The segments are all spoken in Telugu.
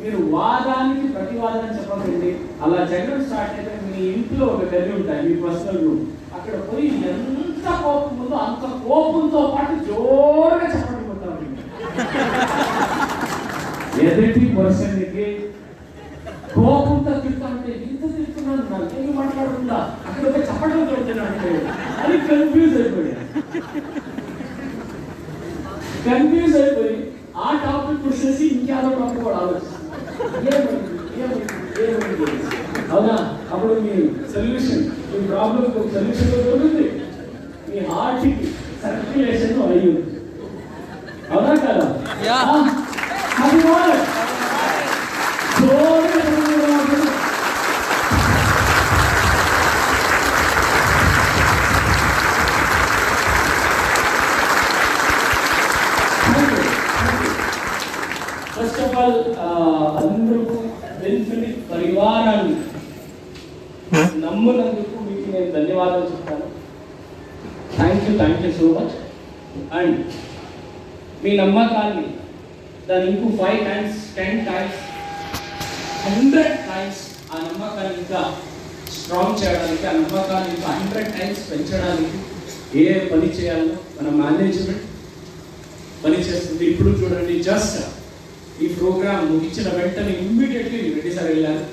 మీరు వాదానికి ప్రతివాదన చెప్పకండి. అలా జగడం స్టార్ట్ అయితే మీ ఇంట్లో ఒక గది ఉంటాయి, మీ పర్సనల్ రూమ్, అక్కడ పోయి ఎంత కోపం ఉందో అంత కోపంతో పాటు జోరుగా చెప్పండి కొడతాం. ఎదుటి పర్సన్కి కోపంతో తింటా అంటే ఇంత తింటున్నాను, నాకు ఏమి మాట్లాడుతుందా, అక్కడ పోయి చెప్పడం కొడుతున్నాను అని కన్ఫ్యూజ్ అయిపోయి ఆ టాపిక్ వచ్చేసి ఇంకేదో టాపిక్ కూడా ఆలోచిస్తుంది. అవునా? అప్పుడు మీ సొల్యూషన్, మీ ప్రాబ్లమ్ సొల్యూషన్ దొరుకుతుంది, మీ హార్ట్ కి సర్క్యులేషన్ అయ్యి. అవునా కదా? ఫస్ట్ ఆఫ్ ఆల్ అందరూ వెల్ఫినిక్ పరివారాన్ని నమ్మునందుకు మీకు నేను ధన్యవాదాలు చెప్తాను. Thank you so much. And మీ నమ్మకాన్ని దాని ఇంకో 5 times 10 times 100 times ఆ నమ్మకాన్ని ఇంకా స్ట్రాంగ్ చేయడానికి, ఆ నమ్మకాన్ని ఇంకా 100 times పెంచడానికి ఏ పని చేయాలో మన మేనేజ్మెంట్ పని చేస్తుంది. ఇప్పుడు చూడండి, జస్ట్ ఈ ప్రోగ్రామ్ ముగించిన వెంటనే ఇమ్మీడియట్లీ రెడ్డి సార్ వెళ్ళారు.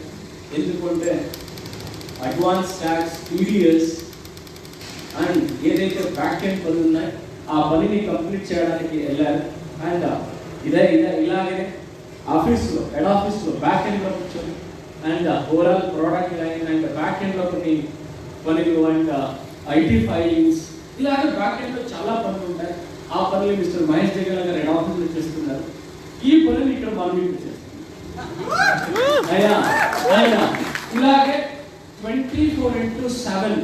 ఎందుకంటే అడ్వాన్స్ ట్యాక్స్, టీడీఎస్ అండ్ ఏదైతే బ్యాక్ ఎండ్ పనులు ఉన్నాయో ఆ పనిని కంప్లీట్ చేయడానికి వెళ్ళారు. అండ్ ఇలాగే ఆఫీస్లో, హెడ్ ఆఫీస్లో బ్యాక్ ఎండ్లో కూర్చొని and overall product line and back ఎండ్లో కొన్ని పనులు అండ్ ఐటీ ఫైలింగ్స్, ఇలాగే బ్యాక్ ఎండ్లో చాలా పనులు ఉంటాయి. ఆ పనులు మిస్టర్ మహేష్ జగన్ గారు హెడ్ ఆఫీస్లో చేస్తున్నారు. ఈ పనులు ఇక్కడ మనం చేస్తున్నాం. ఇలాగే 24/7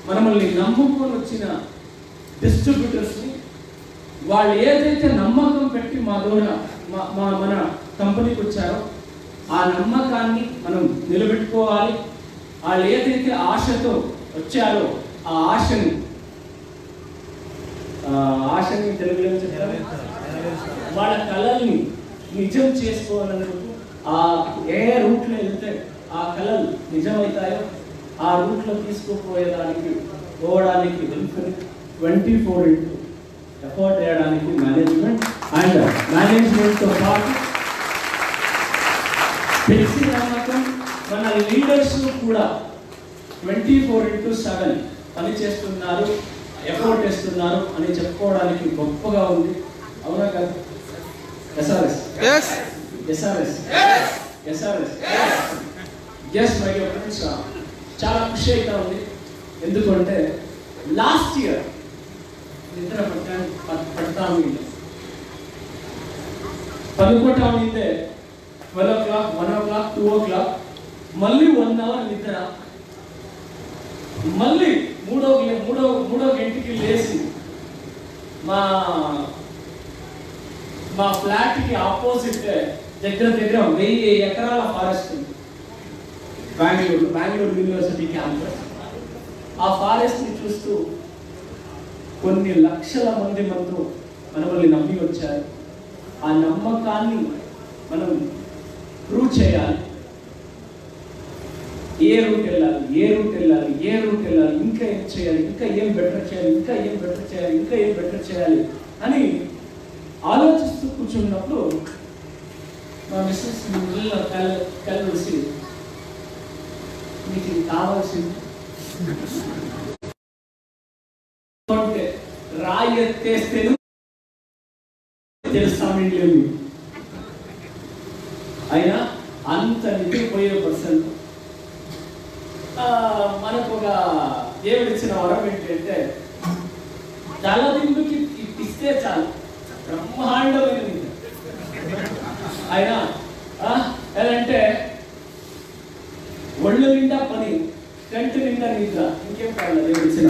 మనల్ని నమ్ముకొని వచ్చిన డిస్ట్రిబ్యూటర్స్ని వాళ్ళు ఏదైతే నమ్మకం పెట్టి మా ద్వారా మన కంపెనీకి వచ్చారో ఆ నమ్మకాన్ని మనం నిలబెట్టుకోవాలి. వాళ్ళు ఏదైతే ఆశతో వచ్చారో ఆ ఆశని తెలుగులో వాళ్ళ కళల్ని నిజం చేసుకోవాలన్నట్టు ఆ ఏ రూట్లో వెళ్తే ఆ కళలు నిజమవుతాయో ఆ రూట్లో తీసుకుపోయేదానికి పోవడానికి 24 ఎఫర్ట్ చేయడానికి మేనేజ్మెంట్తో పాటు తెలిసి నమ్మకం మన లీడర్స్ కూడా 24/7 పని చేస్తున్నారు, ఎఫర్ట్ చేస్తున్నారు అని చెప్పుకోవడానికి గొప్పగా ఉంది. అవునా కదా? SRS మై డియర్ ఫ్రెండ్స్, చాలా ఖుషి అయితే ఉంది. ఎందుకంటే లాస్ట్ ఇయర్ నిద్ర పడతాము 11 అయితే 12 o'clock, 1 o'clock, 2 o'clock, మళ్ళీ 1 hour నిద్ర, మళ్ళీ మూడో గంటకి లేచి మా ఫ్లాట్ కి ఆపోజిట్ దగ్గర 1000 ఎకరాల ఫారెస్ట్ ఉంది బెంగళూరు యూనివర్సిటీ క్యాంపస్. ఆ ఫారెస్ట్ ని చూస్తూ కొన్ని లక్షల మంది మనల్ని నమ్మి వచ్చారు. ఆ నమ్మకాన్ని మనం ప్రూవ్ చేయాలి. ఏ రూట్ వెళ్ళాలి, ఇంకా ఏం చేయాలి, ఇంకా ఏం బెటర్ చేయాలి అని ఆలోచిస్తూ కూర్చున్నప్పుడు మా మిస్సెస్ కలిసి మీకు కావాల్సింది రాయి ఎత్తేస్తే తెలుస్తామండి లేదు. అయినా అంత నిద్రపోయే పర్సన్ మనకు ఒక దేవుడిచ్చిన వరం ఏంటంటే తలదింపుకి ఇస్తే చాలు బ్రహ్మాండమైన నిద్ర. అయినా ఎలా అంటే ఒళ్ళు నిండా పని, కంటి నిండా నిద్ర, ఇంకేం కావాలి దేవుడిచ్చిన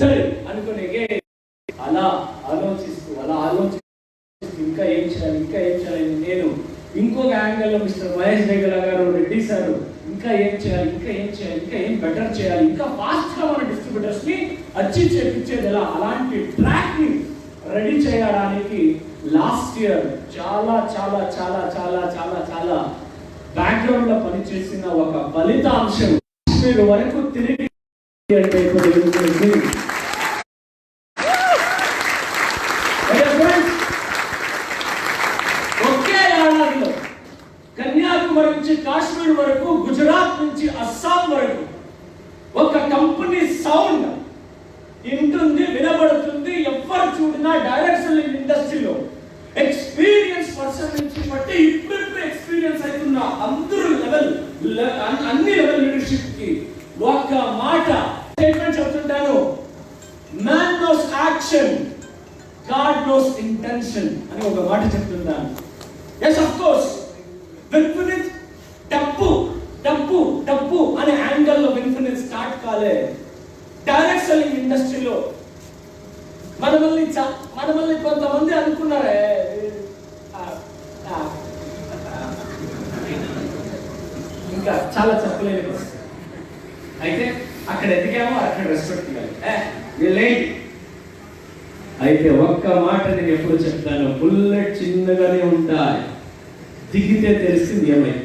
సరే అనుకునే అలా ఆలోచిస్తూ ఇంకా ఏం చేయాలి నేను ఇంకొక యాంగిల్లో మిస్టర్ మహేష్ జగన్ గారు, రెడ్డి సార్ ఇంకా ఏం చేయాలి, ఇంకా ఏం బెటర్ చేయాలి, ఇంకా ఫాస్ట్ గా మన డిస్ట్రిబ్యూటర్స్ ని అచీవ్ చేయించేది ఎలా, అలాంటి ట్రాక్ ని రెడీ చేయడానికి లాస్ట్ ఇయర్ చాలా చాలా చాలా చాలా చాలా చాలా బ్యాక్గ్రౌండ్ లో పనిచేసిన ఒక ఫలితాంశం మీరు వరకు తిరిగి అంటే ఒకే ఏడాదిలో కన్యాకుమారి నుంచి కాశ్మీర్ వరకు, గుజరాత్ నుంచి అస్సాం వరకు ఒక కంపెనీ సౌండ్ ఇంటుంది, వినబడుతుంది. ఎవరు చూడినా డైరెక్షన్ ఇండస్ట్రీలో ఎక్స్పీరియన్స్ పర్సన్ నుంచి బట్టి ఇప్పుడు ఎక్స్పీరియన్స్ అవుతున్న అందరూ అన్ని లెవెల్ లీడర్షిప్ కి ఒక మాట స్టేట్మెంట్ చెప్తుంటాను. Man knows action, God knows intention అని ఒక మాట చెప్తుంటాను. ఎస్ ఆఫ్ కోర్స్ విన్ఫినిట్ డబ్బు డబ్బు డబ్బు అనే యాంగిల్ లో విన్ఫినిట్ స్టార్ట్ కాలే. డైరెక్ట్ సెల్లింగ్ ఇండస్ట్రీలో మనమల్ని కొంతమంది అనుకున్నారే ఇంకా చాలా చెప్పలేదు. అయితే అక్కడ ఎదిగామో అక్కడ రెస్పెక్ట్ ఇవ్వాలి. అయితే ఒక్క మాట నేను ఎప్పుడు చెప్తాను, బుల్లెట్ చిన్నగానే ఉంటాయి, దిగితే తెలిసింది ఏమైంది.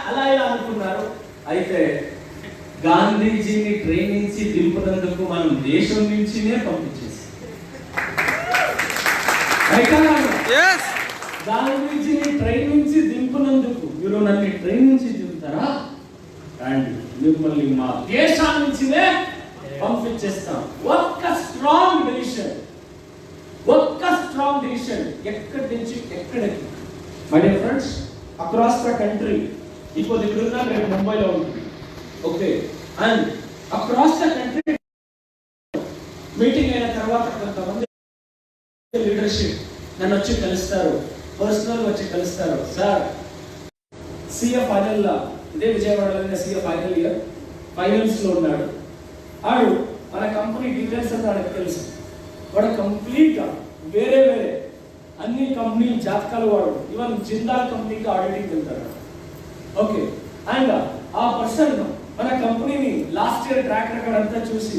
అలా ఇలా అనుకున్నారు. అయితే గాంధీజీని ట్రైన్ నుంచి దింపినందుకు మనం దేశం నుంచినే పంపించేసి, గాంధీజీని ట్రైన్ నుంచి దింపినందుకు మీరు నన్ను ట్రైన్ నుంచి దింపుతారా అండ్ మిమ్మల్ని మా దేశం నుంచినే పంపించేస్తాం. ఒక్క స్ట్రాంగ్ డెసిషన్, ఎక్కడి నుంచి ఎక్కడికి. My dear friends, across the country, ఇప్పుడు ఇక్కడున్నా రేపు ముంబైలో ఉంటుంది. Okay, and across the country meeting అయిన తర్వాత కొంతమంది లీడర్షిప్ నన్ను వచ్చి కలుస్తారు, పర్సనల్ వచ్చి కలుస్తారు. సార్ సీఏ ఫైనల్, ఇదే విజయవాడలో సీఏ ఫైనల్ ఇయర్ ఫైనల్స్ లో ఉన్నాడు. ఆడు మన కంపెనీ డీటెయిల్స్ అంతా ఆయనకు తెలుసు. వాడు కంప్లీట్ గా వేరే అన్ని కంపెనీ జాతకాలు వాడు, ఈవెన్ జిందాల్ కంపెనీకి ఆడిటింగ్ వెళ్తాడు. ఓకే, అండ్ ఆ పర్సన్ మన కంపెనీని లాస్ట్ ఇయర్ ట్రాక్ రికార్డ్ అంతా చూసి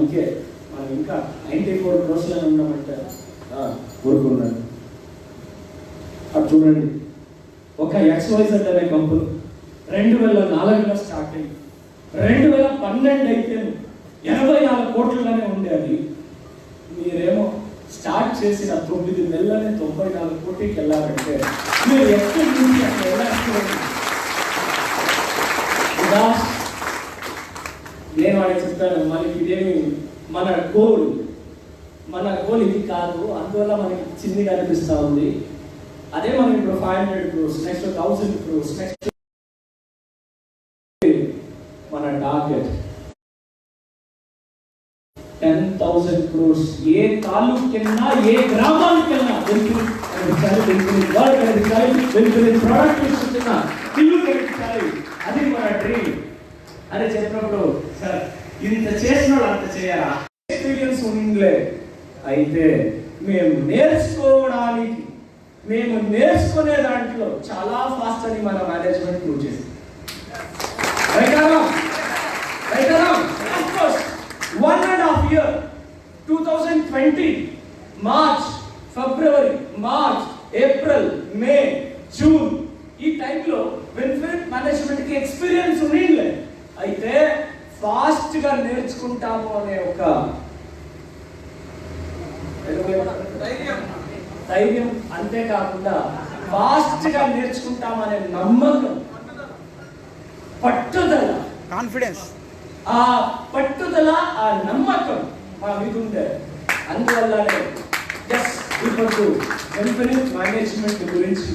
ఇంకే మనం ఇంకా 94 crores ఉన్నామంటే కోరుకున్నాడు. అది చూడండి, ఒక XYZ అనే కంపెనీ 2004లో స్టార్ట్ అయ్యి 2012 అయితే 84 కోట్లలోనే ఉండేది. మీరేమో స్టార్ట్ చేసిన 9 నెలలనే 94 కోట్లకి వెళ్ళాలంటే మీరు ఎక్కడి నుంచి అక్కడ వెళ్ళాలి? నేను వాడికి చెప్తాను, మనకి ఇదేమి మన గోల్ ఇది కాదు, అందువల్ల మనకి చిన్నగా అనిపిస్తూ ఉంది. అదే మనం ఇప్పుడు 500 crores, నెక్స్ట్ 1000 crores, నెక్స్ట్ మన టార్గెట్ 10,000 crores. ఏ తాలూకెళ్ళినా, ఏ గ్రామానికెళ్ళినా అది మన డ్రీమ్ అని చెప్పినప్పుడు, సార్ ఇంత చేసిన వాళ్ళు అంత చేయాలా, ఎక్స్పీరియన్స్ ఉండే. అయితే మేము నేర్చుకునే దాంట్లో చాలా ఫాస్ట్ అని మన మేనేజ్మెంట్ ప్రూవ్ చేసింది. Right around, of course, 1.5 year, 2020, March, February, March, April, May, June, ఈ టైంలో బెనిఫిట్ మేనేజ్మెంట్ కి ఎక్స్పీరియన్స్ ఉండింది. అయితే ఫాస్ట్ గా నేర్చుకుంటాము అనే ఒక ధైర్యం, అంతేకాకుండా ఫాస్ట్ గా నేర్చుకుంటామనే నమ్మకం, పట్టుదల, కాన్ఫిడెన్స్, ఆ పట్టుదల, ఆ నమ్మకం మా మీద ఉండే. అందువల్లనే ఇప్పుడు బెనిఫిట్ మేనేజ్మెంట్ గురించి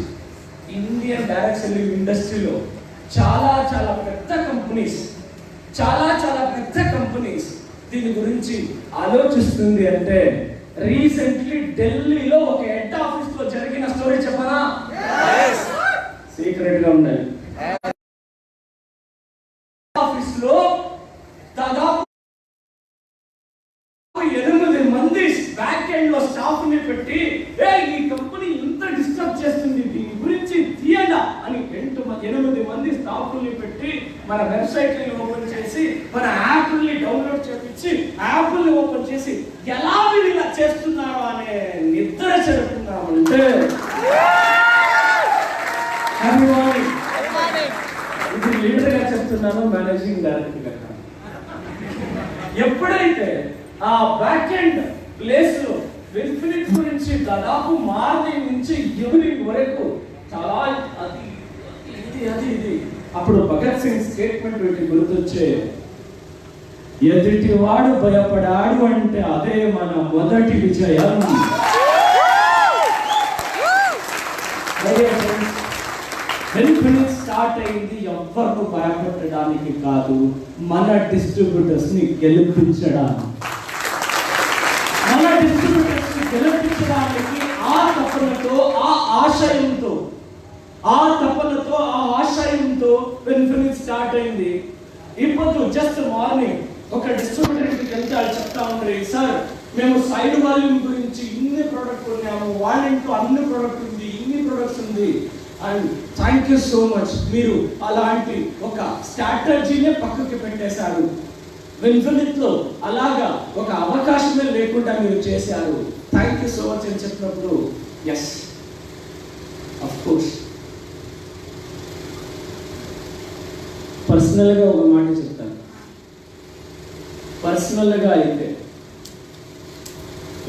ఇండియన్ డైరెక్ట్ సెల్లింగ్ ఇండస్ట్రీలో చాలా పెద్ద కంపెనీస్ దీని గురించి ఆలోచిస్తుంది. అంటే రీసెంట్లీ ఢిల్లీలో ఒక హెడ్ ఆఫీస్ లో జరిగిన స్టోరీ చెప్పనా? సీక్రెట్ గా ఉండాలి. ఆఫీస్ లో దాదాపు 8 మంది బ్యాక్ ఎండ్ లో స్టాఫ్ ని పెట్టి, ఈ కంపెనీ ఇంత డిస్టర్బ్ చేస్తుంది, దీని గురించి తీయడా అని 8 మంది స్టాఫ్ ని పెట్టి మన వెబ్సైట్ని ఓపెన్ చేసి మన యాప్ని డౌన్లోడ్ చేపించి యాప్ని ఓపెన్ చేసి ఎలా మీరు ఇలా చేస్తున్నారో అనే నిద్ర చెడుతున్నామంటే ఇది లీడర్ గా చెప్తున్నాను, మేనేజింగ్ డైరెక్టర్ గా. ఎప్పుడైతే ఆ బ్యాక్ ఎండ్ ప్లేస్ లో ఇన్ఫినిట్ గురించి దాదాపు మార్నింగ్ నుంచి ఈవినింగ్ వరకు చాలా అది ఇది అప్పుడు భగత్ సింగ్ స్టేట్మెంట్ వీటి గుర్తొచ్చే, ఎదుటివాడు భయపడాడు అంటే అదే మన మొదటి విజయం. ఇన్ఫినిట్ స్టార్ట్ అయింది ఎవ్వరు భయపెట్టడానికి కాదు, మన డిస్ట్రిబ్యూటర్స్ ని గెలిపించడానికి. మన డిస్ట్రిబ్యూటర్స్ ని గెలిపించడానికి ఆ తపనతో ఆ ఆశయంతో ఇన్ఫినిట్ స్టార్ట్ అయింది. ఇప్పుడు జస్ట్ మార్నింగ్ ఒక డిస్ట్రిబ్యూటర్కి వెళ్తే వాళ్ళు చెప్తా ఉంటారు, సార్ మేము సైడ్ వాల్యూమ్ గురించి ఇన్ని ప్రోడక్ట్ కొన్నాము, వాళ్ళ ఇంట్లో అన్ని ప్రోడక్ట్ ఉంది, ఇన్ని ప్రొడక్ట్స్ ఉంది, and thank you so much, మీరు అలాంటి ఒక స్ట్రాటజీనే పక్కకి పెట్టేశారు, ఇన్ఫినిట్ లో అలాగా ఒక అవకాశమే లేకుండా మీరు చేశారు, థ్యాంక్ యూ సో మచ్ అని చెప్పినప్పుడు ఎస్ ఆఫ్ కోర్స్ పర్సనల్గా ఒక మాట చెప్తాను. పర్సనల్గా అయితే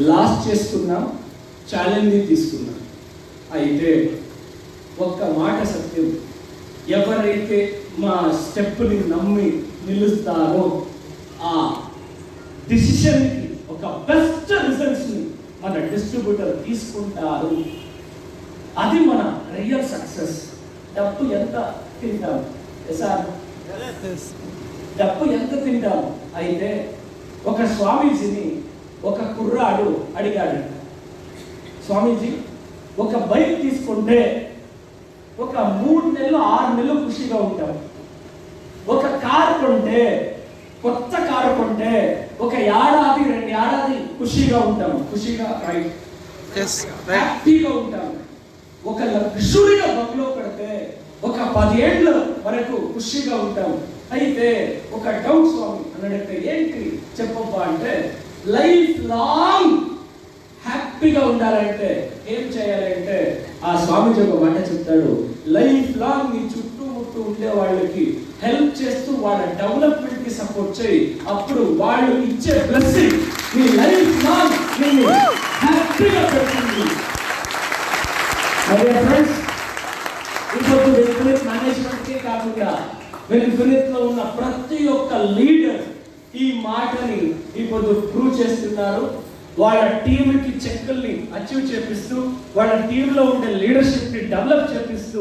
లాస్ట్ చేసుకున్నాం, ఛాలెంజ్ తీసుకున్నాం. అయితే ఒక్క మాట సత్యం, ఎవరైతే మా స్టెప్ని నమ్మి నిలుస్తారో ఆ డిసిషన్కి ఒక బెస్ట్ రిజల్ట్స్ని మన డిస్ట్రిబ్యూటర్ తీసుకుంటారు. అది మన రియల్ సక్సెస్. డబ్బు ఎంత తింటాం సార్, డబ్బు ఎంత తింటాం. అయితే ఒక స్వామీజీని ఒక కుర్రాడు అడిగాడు, స్వామీజీ ఒక బైక్ తీసుకుంటే ఒక 3 నెలలు 6 నెలలు ఖుషిగా ఉంటాం, ఒక కారు కొంటే కొత్త కారు కొంటే ఒక ఏడాది 2 ఏడాది ఖుషిగా ఉంటాం, ఖుషిగా హ్యాపీగా ఉంటాం. ఒక లగ్జరీగా బంగ్లో పెడితే ఒక 10 ఏళ్ళ వరకు ఖుషిగా ఉంటాం. అయితే ఒక డౌట్ స్వామి అని అడిగితే ఏంటి చెప్పబ్బా అంటే, లైఫ్ లాంగ్ హ్యాపీగా ఉండాలంటే ఏం చేయాలంటే ఆ స్వామిజీ ఒక మాట చెప్తాడు, లైఫ్ లాంగ్ నీ చుట్టుముట్టు ఉండే వాళ్ళకి హెల్ప్ చేస్తూ వాళ్ళ డెవలప్మెంట్ కి సపోర్ట్ చేయి, అప్పుడు వాళ్ళు ఇచ్చే బ్లెస్సింగ్ నీ లైఫ్ లాంగ్ నిన్ను హ్యాపీగా పెడుతుంది. ఫ్రెండ్స్, ఇప్పుడు ఇన్ఫినిట్ మేనేజ్మెంట్కే కాకుండా ఇన్ఫినిట్ లో ఉన్న ప్రతి ఒక్క లీడర్ ఈ మాటని ఇప్పుడు ప్రూవ్ చేస్తున్నారు. వాళ్ళ టీంకి చెక్కుల్ని అచీవ్ చేపిస్తూ, వాళ్ళ టీంలో ఉండే లీడర్షిప్ ని డెవలప్ చేపిస్తూ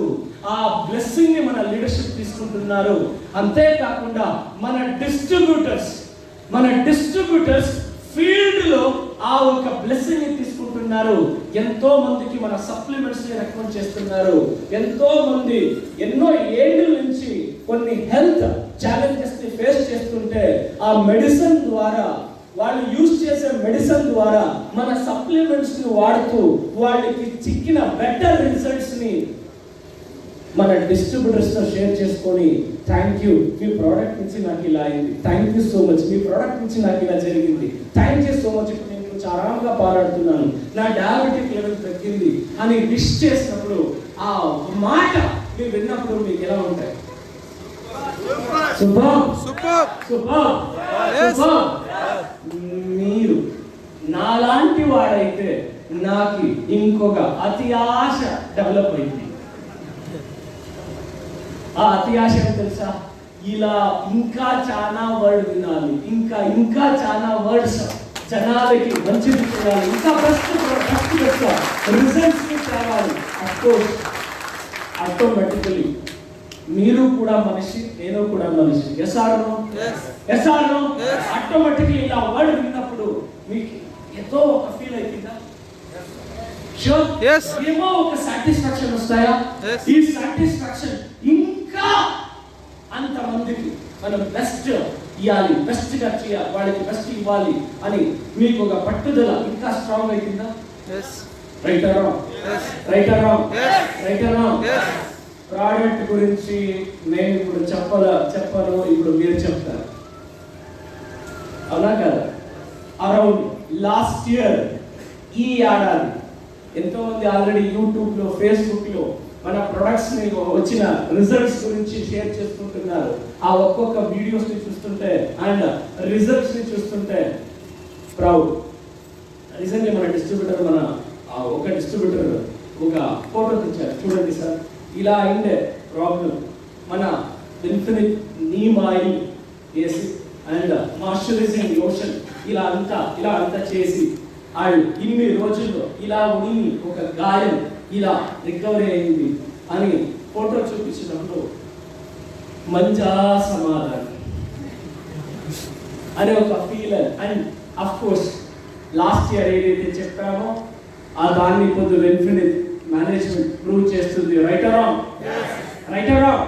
ఆ బ్లెస్సింగ్ ని మన లీడర్షిప్ తీసుకుంటున్నారు. అంతేకాకుండా మన డిస్ట్రిబ్యూటర్స్ ఫీల్డ్ లో ఆ ఒక బ్లెస్సింగ్ ని తీసుకుంటున్నారు. ఎంతో మందికి మన సప్లిమెంట్స్ ని రికమెండ్ చేస్తున్నారు. ఎంతో మంది ఎన్నో ఏళ్ళ నుంచి కొన్ని హెల్త్ ఛాలెంజెస్ ని ఫేస్ చేస్తుంటే ఆ మెడిసిన్ ద్వారా, వాళ్ళు యూజ్ చేసే మెడిసిన్ ద్వారా మన సప్లిమెంట్స్ ని వాడుతూ వాళ్ళకి చిక్కిన బెటర్ రిజల్ట్స్ ని మన డిస్ట్రిబ్యూటర్స్ తో షేర్ చేసుకొని, థ్యాంక్ యూ మీ ప్రోడక్ట్ నుంచి నాకు ఇలా అయింది, thank you so much me product నుంచి నాకు ఇలా జరిగింది, థ్యాంక్ యూ సో మచ్ ఇప్పుడు నేను కొంచెం ఆరాంగా పారాడుతున్నాను, నా డయాబెటిక్ లెవెల్ తగ్గింది అని విష్ చేసినప్పుడు ఆ మాట మీరు విన్నప్పుడు మీకు ఎలా ఉంటాయి? మీరు నాలాంటి వాడైతే నాకు ఇంకొక అతి ఆశ డెవలప్ అయింది. ఆ అతి ఆశ తెలుసా? ఇలా ఇంకా చాలా వర్డ్ వినాలి, ఇంకా చాలా వర్డ్స్ జనాలకి మంచిది చేయాలి, ఇంకా బెస్ట్ రిజల్ట్స్ తేవాలి. అఫ్కోర్స్ ఆటోమేటికలీ మీరు కూడా మనిషి, నేను కూడా మనిషి. ఆటోమేటికలీ ఇలా వర్డ్ విన్నప్పుడు మీకు ఏదో ఒక ఫీల్ అవుతుందా? ఏమో ఒక సాటిస్ఫాక్షన్ వస్తాయా? ఈ సాటిస్ఫాక్షన్ ఇంకా అంతమందికి మనం బెస్ట్ ఇవ్వాలి, బెస్ట్ గా చేయాలి, వాళ్ళకి బెస్ట్ ఇవ్వాలి అని మీకు ఒక పట్టుదల ఇంకా స్ట్రాంగ్ అవుతుందా? Right or wrong? ప్రోడక్ట్ గురించి నేను ఇప్పుడు చెప్పను, ఇప్పుడు మీరు చెప్తారు, అవునా కదా? అరౌండ్ లాస్ట్ ఇయర్, ఈ ఏడాది ఎంతో మంది ఆల్రెడీ యూట్యూబ్లో, ఫేస్బుక్లో మన ప్రొడక్ట్స్ ని వచ్చిన రిజల్ట్స్ గురించి షేర్ చేసుకుంటున్నారు. ఆ ఒక్కొక్క వీడియోస్ ని చూస్తుంటే అండ్ రిజల్ట్స్ ని చూస్తుంటే ప్రౌడ్. రీసెంట్లీ మన ఒక డిస్ట్రిబ్యూటర్ ఒక ఫోటో తెచ్చారు, చూడండి సార్, ఇలా అయిందే ప్రాబ్లం. మన ఇన్ఫినిట్ నీమ్ ఆయిల్ వేసి అండ్ మాయిశ్చరైజింగ్ లోషన్ ఇలా అంతా చేసి అండ్ ఇన్ని రోజుల్లో ఇలా ఉని ఒక గాయం ఇలా రికవరీ అయింది అని ఫోటో చూపించినప్పుడు మంచా సమాధానం అనే ఒక feeler. And of course last year ఏదైతే చెప్పామో ఆ దాన్ని కొద్దిగా ఇన్ఫినిట్ మేనేజ్మెంట్ ప్రూవ్ చేస్తుంది. Right or wrong? Right or wrong?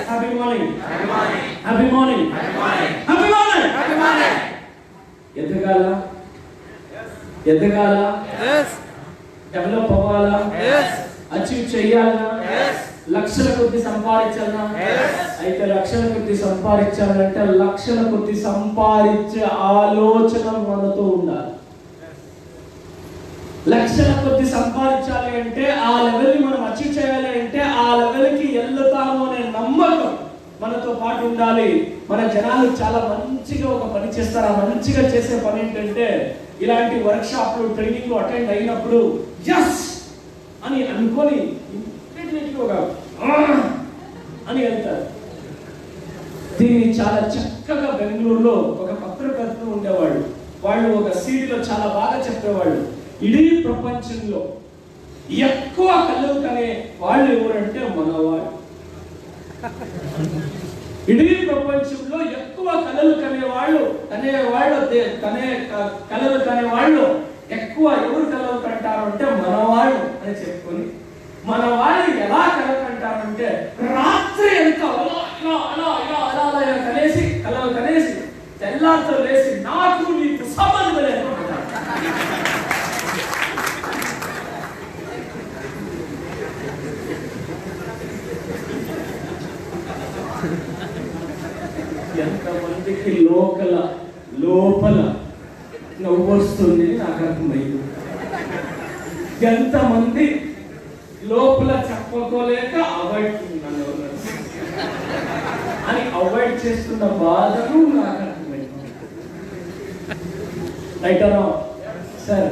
Happy morning, happy morning, happy morning. ఎదగాల, డెవలప్ అవ్వాలా, అచీవ్ చేయాలా, లక్షల కొద్ది సంపాదించాలా. అయితే లక్షల కొద్ది సంపాదించాలంటే లక్షల కొద్ది సంపాదించే ఆలోచన మనతో ఉండాలి. లక్షల కొద్ది సంపాదించాలి అంటే ఆ లెవెల్ ని మనం అచీవ్ చేయాలి అంటే ఆ లెవెల్ కి వెళ్తాము అనే నమ్మకం మనతో పాటు ఉండాలి. మన జనాలు చాలా మంచిగా ఒక పని చేస్తారు. ఆ మంచిగా చేసే పని ఏంటంటే ఇలాంటి వర్క్ షాప్లు, ట్రైనింగ్ అటెండ్ అయినప్పుడు ఎస్ అని అనుకొని అని వెళ్తారు. దీన్ని చాలా చక్కగా బెంగళూరులో ఒక పత్రికర్త ఉండేవాళ్ళు. వాళ్ళు ఒక సీడీలో చాలా బాగా చెప్పేవాళ్ళు. ఇడీ ప్రపంచంలో ఎక్కువ కళ్ళు కనే వాళ్ళు ఎవరంటే మనవాళ్ళు. ఇడీ ప్రపంచంలో ఎక్కువ కళలు కనేవాళ్ళు ఎక్కువ ఎవరు కళలు కంటారు అంటే మనవాళ్ళు అని చెప్పుకొని, మన వాళ్ళు ఎలా కళలు కంటారంటే రాత్రి ఎంత అలా కళలు కనేసి తెల్లారితో లేసి నాకు నీకు సంబంధం లేదు. ఎంతమందికి లోపల నవ్వు వస్తుంది నాకు అర్థమైంది. ఎంతమంది లోపల చెప్పుకోలేక అవాయిడ్ చేస్తున్న బాధను నాకు అర్థమైంది. Right or wrong? సార్,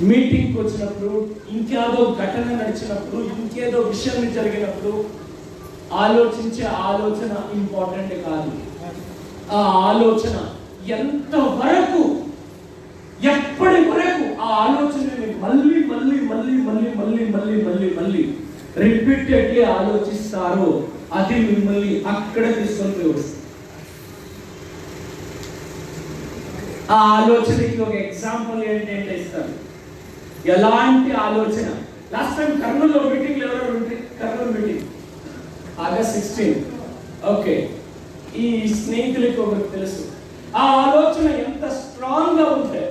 మీటింగ్కి వచ్చినప్పుడు, ఇంకేదో ఘటన నడిచినప్పుడు, ఇంకేదో విషయం జరిగినప్పుడు ఆలోచించే ఆలోచన ఇంపార్టెంట్ కాదు. ఆ ఆలోచన ఎంతవరకు, ఎప్పటి వరకు ఆ ఆలోచనని మళ్ళీ రిపీటెడ్లీ ఆలోచిస్తారో అది మిమ్మల్ని అక్కడ తీసుకొని వస్తుంది. ఆ ఆలోచనకి ఒక ఎగ్జాంపుల్ ఏంటంటే ఇస్తాను. ఎలాంటి ఆలోచన? లాస్ట్ టైం కర్నూలులో మీటింగ్ ఎవరెవరు ఉంది? Kurnool meeting August 16. ఓకే, ఈ స్నేహితులకి ఒకరికి తెలుసు ఆ ఆలోచన ఎంత స్ట్రాంగ్ గా ఉంటే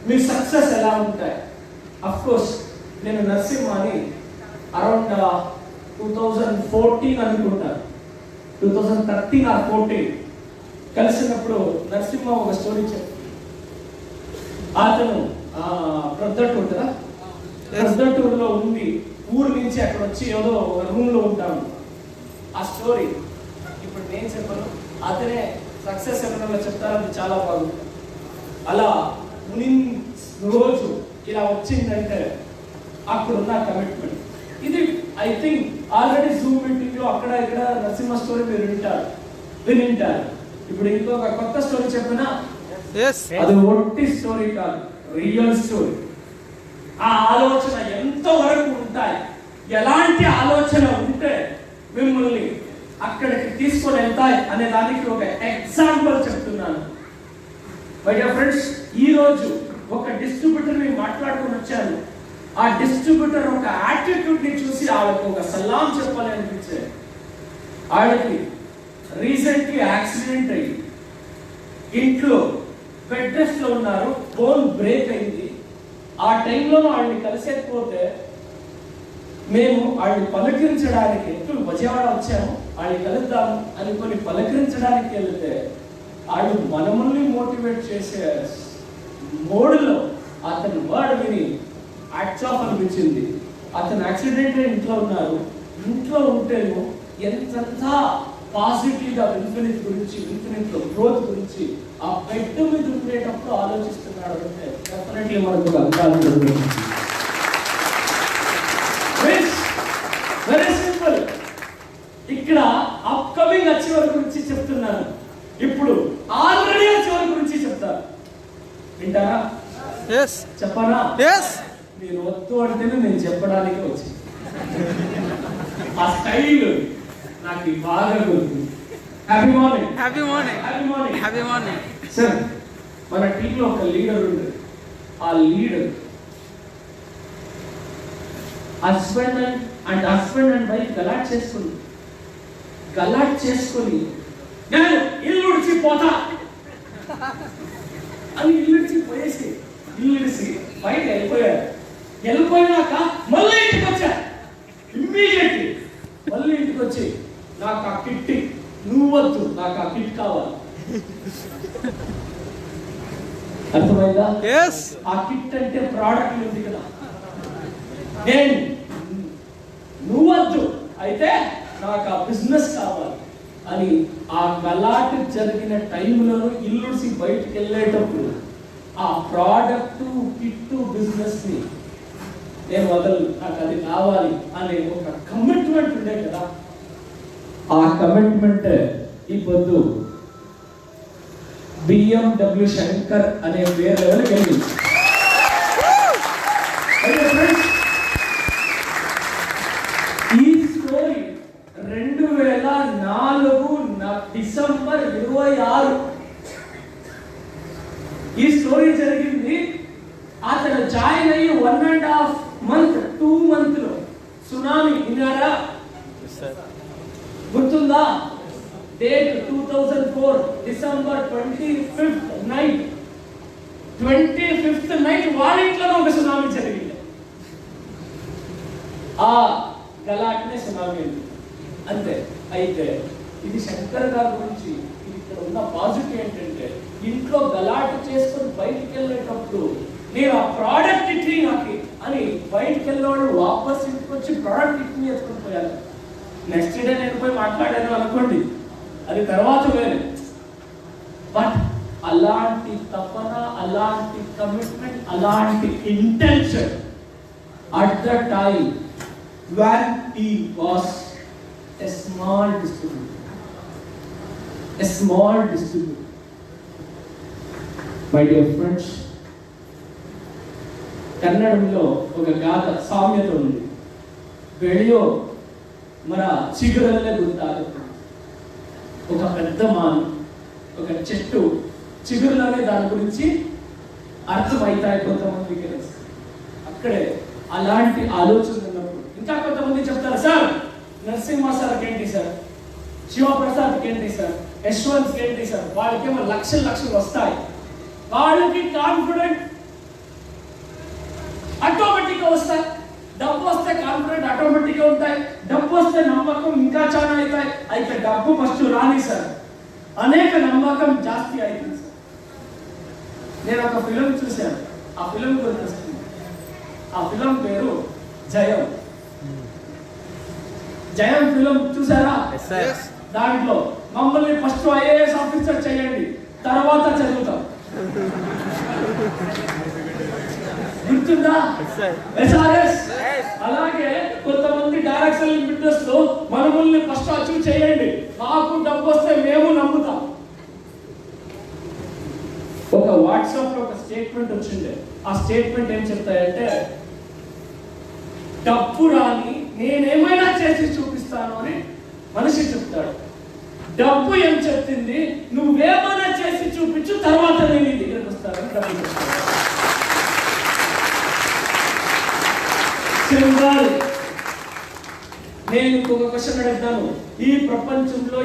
మీ సక్సెస్ ఎలా ఉంటాయి. అఫ్ కోర్స్ నేను నరసింహని అరౌండ్ 2014 అనుకుంటాను, 2013 or 14 కలిసినప్పుడు నరసింహ ఒక స్టోరీ చెప్పారు. అతను ప్రొద్దుటూరులో ఉంది, ఊరు నుంచి అక్కడ వచ్చి ఏదో ఒక రూమ్ లో ఉంటాము. ఆ స్టోరీ ఇప్పుడు నేను చెప్పను, అతనే సక్సెస్ ఎక్కడో చెప్తారు. అది చాలా బాగుంది. అలా రోజు ఇలా వచ్చిందంటే అక్కడున్న కమిట్మెంట్. ఇది I think already Zoom meeting లో అక్కడ ఇక్కడ నరసింహ స్టోరీ మీరు వింటారు. ఇప్పుడు ఇంకొక కొత్త స్టోరీ చెప్పినా అది ఒట్టి స్టోరీ కాదు, రియల్ స్టోరీ. ఆ ఆలోచన ఎంతవరకు ఉంటాయి, ఎలాంటి ఆలోచన ఉంటే మిమ్మల్ని అక్కడికి తీసుకొని వెళ్తాయి అనే దానికి ఒక ఎగ్జాంపుల్ చెప్తున్నాను. మై డియర్ ఫ్రెండ్స్, ఈ రోజు ఒక డిస్ట్రిబ్యూటర్ ని మాట్లాడుకుని వచ్చాను. ఆ డిస్ట్రిబ్యూటర్ ఒక యాటిట్యూడ్ ని చూసి ఆవిడకు ఒక సలాం చెప్పాలి అనిపించే. ఆవిడకి రీసెంట్లీ యాక్సిడెంట్ అయ్యి ఇంట్లో బెడ్ రెస్ట్ లో ఉన్నారు, బోన్ బ్రేక్ అయింది. ఆ టైంలో వాళ్ళని కలిసేకపోతే మేము వాళ్ళని పలకరించడానికి ఎప్పుడు విజయవాడ వచ్చాము వాళ్ళని కలుద్దాము అనుకొని పలకరించడానికి వెళ్తే వాళ్ళు మనముల్ని మోటివేట్ చేసే మోడ్లో అతను వర్డ్ విని యాక్ట్స్ ఆఫ్ అనిపించింది. అతను యాక్సిడెంట్ ఇంట్లో ఉన్నారు. ఇంట్లో ఉంటేను ఎంత పాజిటివ్గా ఇన్ఫినిట్ గురించి, ఇన్ఫినిట్లో గ్రోత్ గురించి ఆ బెడ్ మీద ఉండేటప్పుడు ఆలోచిస్తున్నాడు అంటే డెఫినెట్లీ మనకు అవకాశం. Very simple. ఇక్కడ అప్కమింగ్ అచీవర్ గురించి చెప్తున్నాను. ఇప్పుడు ఆల్రెడీ అచీవర్ గురించి చెప్తాను. వింటారా? చెప్పనా? మీరు వద్దు అంటేనే నేను చెప్పడానికి వచ్చి ఆ స్టైల్ నాకు బాగా గుర్తు. Happy morning. Happy morning. Happy morning. Happy morning. Sir, మన టీంలో ఒక లీడర్ ఉంది. ఆ లీడర్ హస్బెండ్ అండ్ వైఫ్ గలాట్ చేసుకుని నేను ఇల్లు ఉడిచి పోతా అని ఇల్లు ఇడిచి బయట వెళ్ళిపోయినాక మళ్ళీ ఇంటికి వచ్చా. ఇమ్మీడియట్లీ మళ్ళీ ఇంటికి వచ్చి నాకు ఆ కిట్ నువ్వు వద్దు, నాకు ఆ కిట్ కావాలి. అర్థమైందా? ఆ కిట్ అంటే ప్రోడక్ట్ ఉంది కదా. నేను నువ్వద్దు అయితే నాకు ఆ బిజినెస్ కావాలి అని ఆ గలాట్ జరిగిన టైంలో ఇల్లుసి బయటికి వెళ్ళేటప్పుడు ఆ ప్రోడక్ట్ కిట్ బిజినెస్ ని నేను వదలు, నాకు అది కావాలి అనే ఒక కమిట్మెంట్ ఉండే కదా. ఆ కమిట్మెంట్ ఈ పొద్దు BMW శంకర్ అనే పేరు లెవెల్కి వెళ్ళింది. ఈ స్టోరీ 2004 డిసెంబర్ 26 ఈ స్టోరీ జరిగింది. అతను జాయిన్ అయ్యి 1.5 month 2 month లో సునామీ విన్నారా? గుర్తుందా? Date 2004 December 25th night. 25th night వాళ్ళ ఇంట్లోనే ఒక సునామీ జరిగింది. ఆ గలాట్నే సునామీ అంతే. అయితే ఇది శంకర్ గారి గురించి ఇక్కడ ఉన్న పాజిటివ్ ఏంటంటే ఇంట్లో గలాట్ చేసుకొని బయటికి వెళ్ళేటప్పుడు నేను ఆ ప్రోడక్ట్ ఇట్ని నాకు అని బయటికి వెళ్ళేవాళ్ళు వాపస్ ఇంటికి వచ్చి ప్రోడక్ట్ ఇట్ని ఎత్తుకొని పోయాను. నెక్స్ట్ డే నేను పోయి మాట్లాడాను అనుకోండి, అది తర్వాత వేరే. బట్ అలాంటి తపన, అలాంటి కమిట్మెంట్, అలాంటి intention at the time when he was a small distributor. My dear friends, కన్నడంలో ఒక గాథ సామ్యత ఉంది. ಬೆಳೆಯೋ ಮರ ಚಿಗುರಲ್ಲೇ ಗೊತ್ತಾಗುತ್ತೆ. ఒక పెద్ద మాను, ఒక చెట్టు చిగురులోనే దాని గురించి అర్థమైతాయి కొంతమందికి. అక్కడే అలాంటి ఆలోచన ఉన్నప్పుడు ఇంకా కొంతమంది చెప్తారు, సార్ నరసింహ సార్కి ఏంటి సార్, శివప్రసాద్కి ఏంటి సార్, యశ్వంత్కి ఏంటి సార్, వాళ్ళకేమో లక్షలు వస్తాయి, వాళ్ళకి కాన్ఫిడెంట్ ఆటోమేటిక్గా వస్తాయి, డబ్బు వస్తే కాన్ఫిడెంట్ ఆటోమేటిక్గా ఉంటాయి, డబ్బు వస్తే నమ్మకం ఇంకా చాలా అవుతాయి. అయితే డబ్బు ఫస్ట్ రాని సార్, అనేక నమ్మకం జాస్తి అవుతుంది సార్. నేను ఒక ఫిలిం చూశాను, ఆ ఫిలిం గుర్తొస్తుంది. ఆ ఫిలిం పేరు జయం. జయం ఫిలిం చూసారా? దాంట్లో మమ్మల్ని ఫస్ట్ ఐఏఎస్ ఆఫీసర్ చేయండి, తర్వాత చదువుతాం. గుర్తుందా? SRS. అలాగే కొంతమంది డైరెక్షన్ బిజినెస్ లో మనల్ని ఫస్ట్ అచీవ్ చేయండి, మాకు డబ్బు వస్తే మేము నమ్ముతాం. ఒక వాట్సాప్ లో ఒక స్టేట్మెంట్ వచ్చింది. ఆ స్టేట్మెంట్ ఏం చెప్తాయంటే, డబ్బు రాని నేనేమైనా చేసి చూపిస్తాను అని మనిషి చెప్తాడు. డబ్బు ఏం చెప్తుంది, నువ్వేమైనా చేసి చూపించు, తర్వాత నేను నీ దగ్గరకు వస్తానని డబ్బు చెప్తాను. నేను ఇంకొక క్వశ్చన్ అడుగుతాను. ఈ ప్రపంచంలో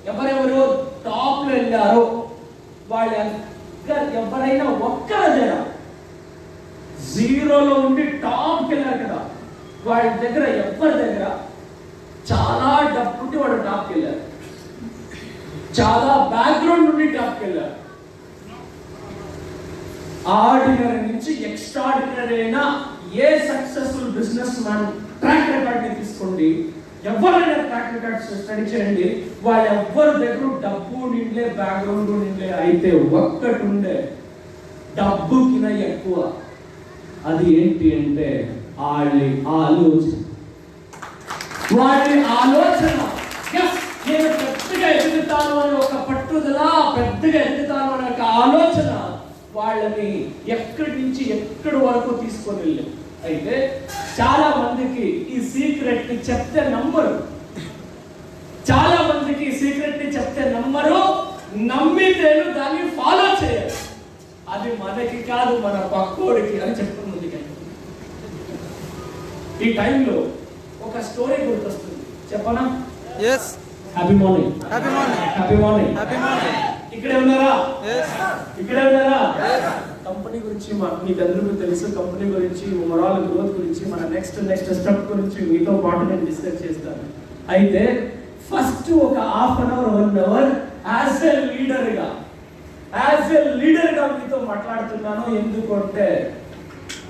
ఎవరెవరు టాప్ లో వెళ్ళారో వాళ్ళు ఎవరైనా ఒక్కరు జీరోలో ఉండి టాప్కి వెళ్ళారు కదా, వాడి దగ్గర ఎవరి దగ్గర చాలా డబ్బు ఉండి వాడు టాప్కి వెళ్ళారు, చాలా బ్యాక్గ్రౌండ్ నుండి టాప్కి వెళ్ళారు. ఆర్డినరీ నుంచి ఎక్స్ట్రాడినరీ అయినా a successful business man track record ని తీసుకోండి, ఎవరైనా ట్రాక్ రికార్డ్ స్టడీ చేయండి, వాళ్ళు ఎవ్వరి దగ్గర డబ్బు నిండే బ్యాక్గ్రౌండ్ నిండే అయితే ఒక్కటి ఉండే డబ్బుకిన ఎక్కువ. అది ఏంటి అంటే వాళ్ళ ఆలోచన. నేను పెద్దగా ఎదుగుతాను అని ఒక పట్టుదల, పెద్దగా ఎదుగుతాను అనే ఒక ఆలోచన వాళ్ళని ఎక్కడి నుంచి ఎక్కడి వరకు తీసుకొని వెళ్ళారు. అయితే చాలా మందికి ఈ సీక్రెట్ ని చెప్తే నమ్మరు, చాలా మందికి సీక్రెట్ ని చెప్తే నమ్మరు, నమ్మితేను దాన్ని ఫాలో చేయరు. అది మనకి కాదు, మన పక్కోడికి అని చెప్తున్నది. ఈ టైంలో ఒక స్టోరీ గుర్తొస్తుంది, చెప్పనా? yes happy morning, happy morning, happy morning, happy morning. ఇక్కడే ఉన్నారా? yes ఇక్కడే ఉన్నారా? కంపెనీ గురించి మీకు అందరికీ తెలుసు, కంపెనీ గురించి, ఓవరాల్ గ్రోత్ గురించి, మన నెక్స్ట్ స్టెప్ గురించి మీతో పాటు నేను డిస్కస్ చేస్తాను. అయితే ఫస్ట్ ఒక half an hour 1 hour as a leader గా మీతో మాట్లాడుతున్నాను. ఎందుకంటే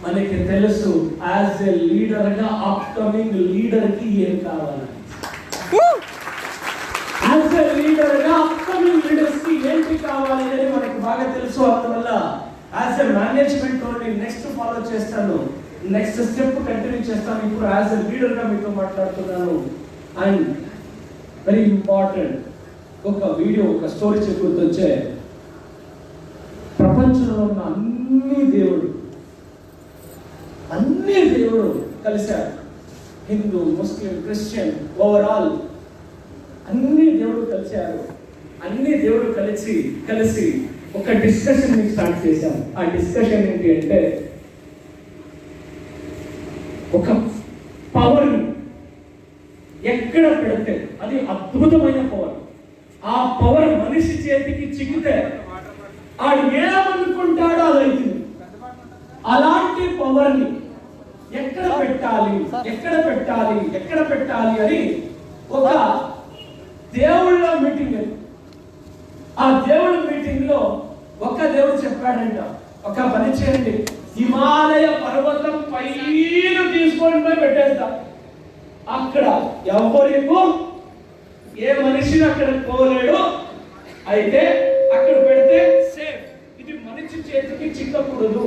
మనకి తెలుసు యాజ్ ఎ లీడర్ గా అప్కమింగ్ లీడర్ కి ఏం కావాలి, యాజ్ ఎ లీడర్ గా అప్కమింగ్ లీడర్స్ కి ఏంటి కావాలి అనేది మనకి బాగా తెలుసు. అందువల్ల యాజ్ ఎ మేనేజ్మెంట్ తోని నెక్స్ట్ ఫాలో చేస్తాను, నెక్స్ట్ స్టెప్ కంటిన్యూ చేస్తాను. ఇప్పుడు యాజ్ ఎ లీడర్ గా మీతో మాట్లాడుతున్నాను. అండ్ వెరీ ఇంపార్టెంట్ ఒక వీడియో, ఒక స్టోరీ చెప్పుకొచ్చే, ప్రపంచంలో ఉన్న అన్ని దేవుడు కలిశారు. హిందూ, ముస్లిం, క్రిస్టియన్, ఓవరాల్ అన్ని దేవుడు కలిశారు. అన్ని దేవుడు కలిసి ఒక డిస్కషన్ స్టార్ట్ చేశాం. ఆ డిస్కషన్ ఏంటి అంటే, ఒక పవర్ ఎక్కడ పెడితే అది అద్భుతమైన పవర్, ఆ పవర్ మనిషి చేతికి చిక్కితే ఆడు ఏమనుకుంటాడో అదైతుంది. అలాంటి పవర్ ని ఎక్కడ పెట్టాలి అని ఒక దేవుళ్ళ మీటింగ్. ఆ దేవుడి మీటింగ్ లో ఒక దేవుడు చెప్పాడంట, ఒక పని చేయండి, హిమాలయ పర్వతం పైన తీసుకొని పోయి పెట్టేస్తా, అక్కడ ఎవరికో ఏ మనిషిని అక్కడ పోలేడు, అయితే అక్కడ పెడితే సేఫ్, ఇది మనిషి చేతికి చిక్కకూడదు,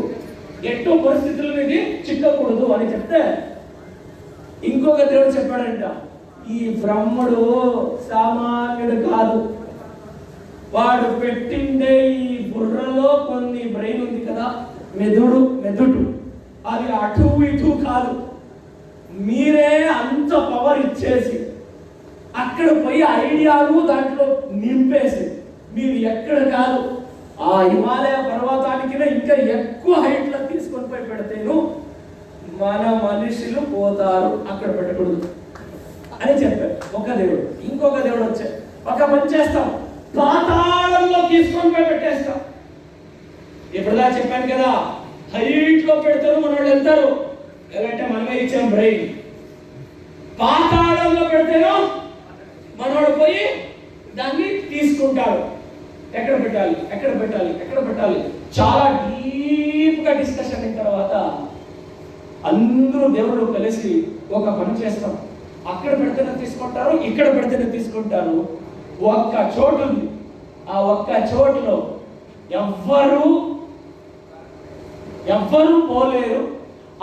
ఎట్టో పరిస్థితుల్లో ఇది చిక్కకూడదు అని చెప్తే, ఇంకొక దేవుడు చెప్పాడంట, ఈ బ్రహ్మడు సామాన్యుడు కాదు, వాడు పెట్టిండే ఈ బుర్రలో కొన్ని బ్రెయిన్ ఉంది కదా, మెదుడు అది అటు ఇటు కాదు, మీరే అంత పవర్ ఇచ్చేసి అక్కడ పోయి ఐడియాలు దాంట్లో నింపేసి మీరు ఎక్కడ కాదు ఆ హిమాలయ పర్వతానికి ఇంకా ఎక్కువ హైట్ లో తీసుకొని పోయి పెడితేను మన మనుషులు పోతారు, అక్కడ పెట్టకూడదు అని చెప్పారు ఒక దేవుడు. ఇంకొక దేవుడు వచ్చాడు, ఒక పని చేస్తాం, పాతాళంలో తీసుకొని పోయి పెట్టేస్తాం. ఇప్పుడులా చెప్పాను కదా, హైట్ లో పెడతారు, మన వాళ్ళు వెళ్తారు, ఎలాంటే మనమే ఇచ్చాం బ్రెయిన్. పాతాళంలో పెడితేనో మనోడు పోయి దాన్ని తీసుకుంటాడు. ఎక్కడ పెట్టాలి చాలా డీప్ గా డిస్కషన్ అయిన తర్వాత అందరూ దేవుళ్ళు కలిసి ఒక పని చేస్తాం, అక్కడ పెడితేనే తీసుకుంటారు, ఇక్కడ పెడితేనే తీసుకుంటారు. ఒక్క చోటు ఉంది, ఆ ఒక్క చోటులో ఎవ్వరు పోలేరు,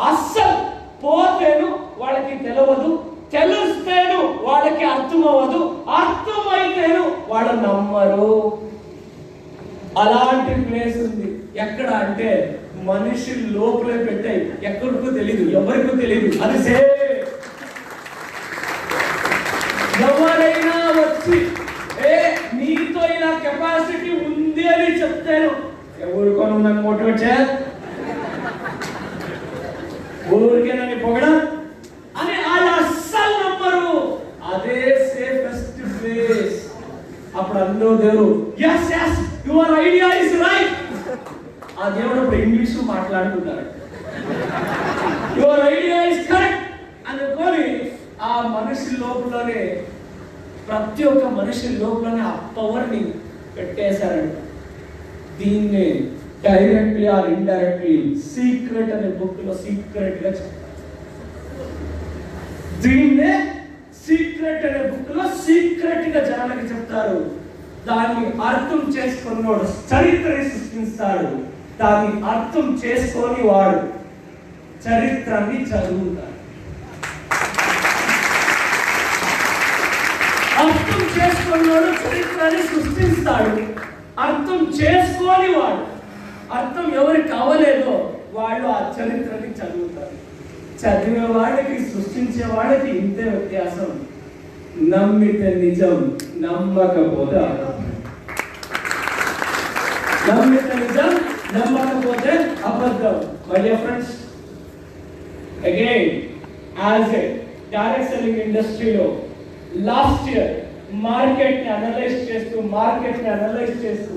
అస్సలు పోతేను వాళ్ళకి తెలియదు, తెలుస్తేను వాళ్ళకి అర్థమవ్వదు, అర్థమైతేను వాళ్ళు నమ్మరు. అలాంటి ప్లేస్ ఉంది. ఎక్కడ అంటే మనిషి లోపలే పెట్టాయి, ఎక్కడికో తెలియదు, ఎవరికో తెలియదు. అది ఎవరైనా వచ్చి నీతో ఇలా కెపాసిటీ ఉంది అని చెప్తాను, ఎవరికో నన్ను మోటివేట్ చేయాలి, ఊరికే నన్ను పొగడం అని వాళ్ళు అస్సలు నమ్మరు. అదే సేఫెస్ట్ ప్లేస్. అప్పుడు అందరూ దేవుడు యువర్ ఐడియా ఇస్ రైట్. ఆ దేవుడు అప్పుడు ఇంగ్లీష్ మాట్లాడుతున్నారు. యువర్ ఐడియా ఇస్ కరెక్ట్ అనుకొని ఆ మనిషి లోపలనే, ప్రతి ఒక్క మనిషి లోపలనే ఆ పవర్ని పెట్టేశారంట. దీన్ని డైరెక్ట్లీ ఆర్ ఇండైరెక్ట్లీ సీక్రెట్ అనే బుక్ లో సీక్రెట్ గా చెప్తారు. దీన్నే సీక్రెట్ అనే బుక్ లో సీక్రెట్ గా జనాలకి చెప్తారు. దాన్ని అర్థం చేసుకున్నవాడు చరిత్రని సృష్టిస్తాడు, దాన్ని అర్థం చేసుకొని వాడు చరిత్రని చదువుతాడు. అర్థం చేసుకున్నవాడు చరిత్రని సృష్టిస్తాడు, అర్థం చేసుకోని వాడు, అర్థం ఎవరికి అవ్వలేదో వాళ్ళు ఆ చరిత్రని చదువుతారు. చదివే వాడికి సృష్టించే వాడికి ఇంతే వ్యత్యాసం. నమ్మితే నిజం, నమ్మకపోతే నమ్మితే నిజం, నమ్మకపోతే అబద్ధం. My dear friends, again as a direct selling ఇండస్ట్రీలో లాస్ట్ ఇయర్ మార్కెట్ ని అనలైజ్ చేస్తూ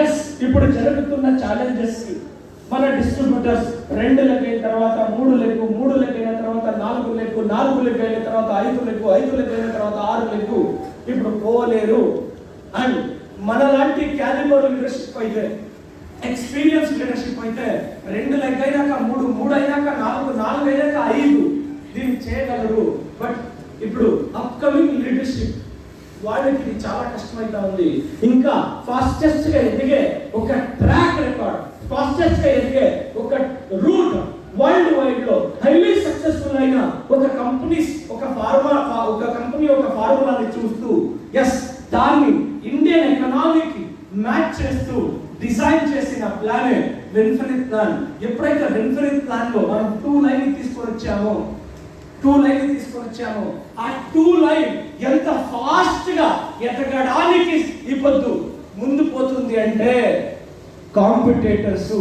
ఎస్ ఇప్పుడు జరుగుతున్న ఛాలెంజెస్ కి మన డిస్ట్రిబ్యూటర్స్ 2 లెగ్ అయిన తర్వాత 3 లెగ్, 3 లెగ్ అయిన తర్వాత 4 లెగ్, 4 లెగ్ అయిన తర్వాత 5 లెగ్, 5 లెగ్ అయిన తర్వాత 6 లెగ్ ఇప్పుడు పోలేరు. అండ్ మనలాంటి క్యాలిబర్ లీడర్షిప్ అయితే, ఎక్స్పీరియన్స్ లీడర్షిప్ అయితే 2 లెగ్ అయినాక 3, 3 అయినాక 4, 4 అయినాక 5 దీన్ని చేయగలరు. బట్ ఇప్పుడు అప్కమింగ్ లీడర్షిప్ వాళ్ళకి ఇది చాలా కష్టమైతా ఉంది. ఇంకా ఫాస్టెస్ట్ గా ఎదిగే ఒక ట్రాక్ రికార్డ్, ఫాస్టెస్ట్ గా ఎదిగే ఒక రూట్ వరల్డ్ వైడ్ లో హైలీ సక్సెస్ఫుల్ అయిన ఒక కంపెనీస్ ఒక ఫార్ములాని చూస్తూ ఎస్ దాన్ని ఇండియన్ ఎకనామీకి మ్యాచ్ చేస్తూ డిజైన్ చేసిన ప్లానే విన్ఫినిట్ ప్లాన్. ఎప్పుడైతే విన్ఫినిట్ ప్లాన్ లో మనం 2 లైన్ తీసుకొని వచ్చామో ఆ 2 లైన్ ఎంత ఫాస్ట్ గా ఎదగడానికి ఈ పొద్దు ముందు పోతుంది అంటే కాంపిటేటర్స్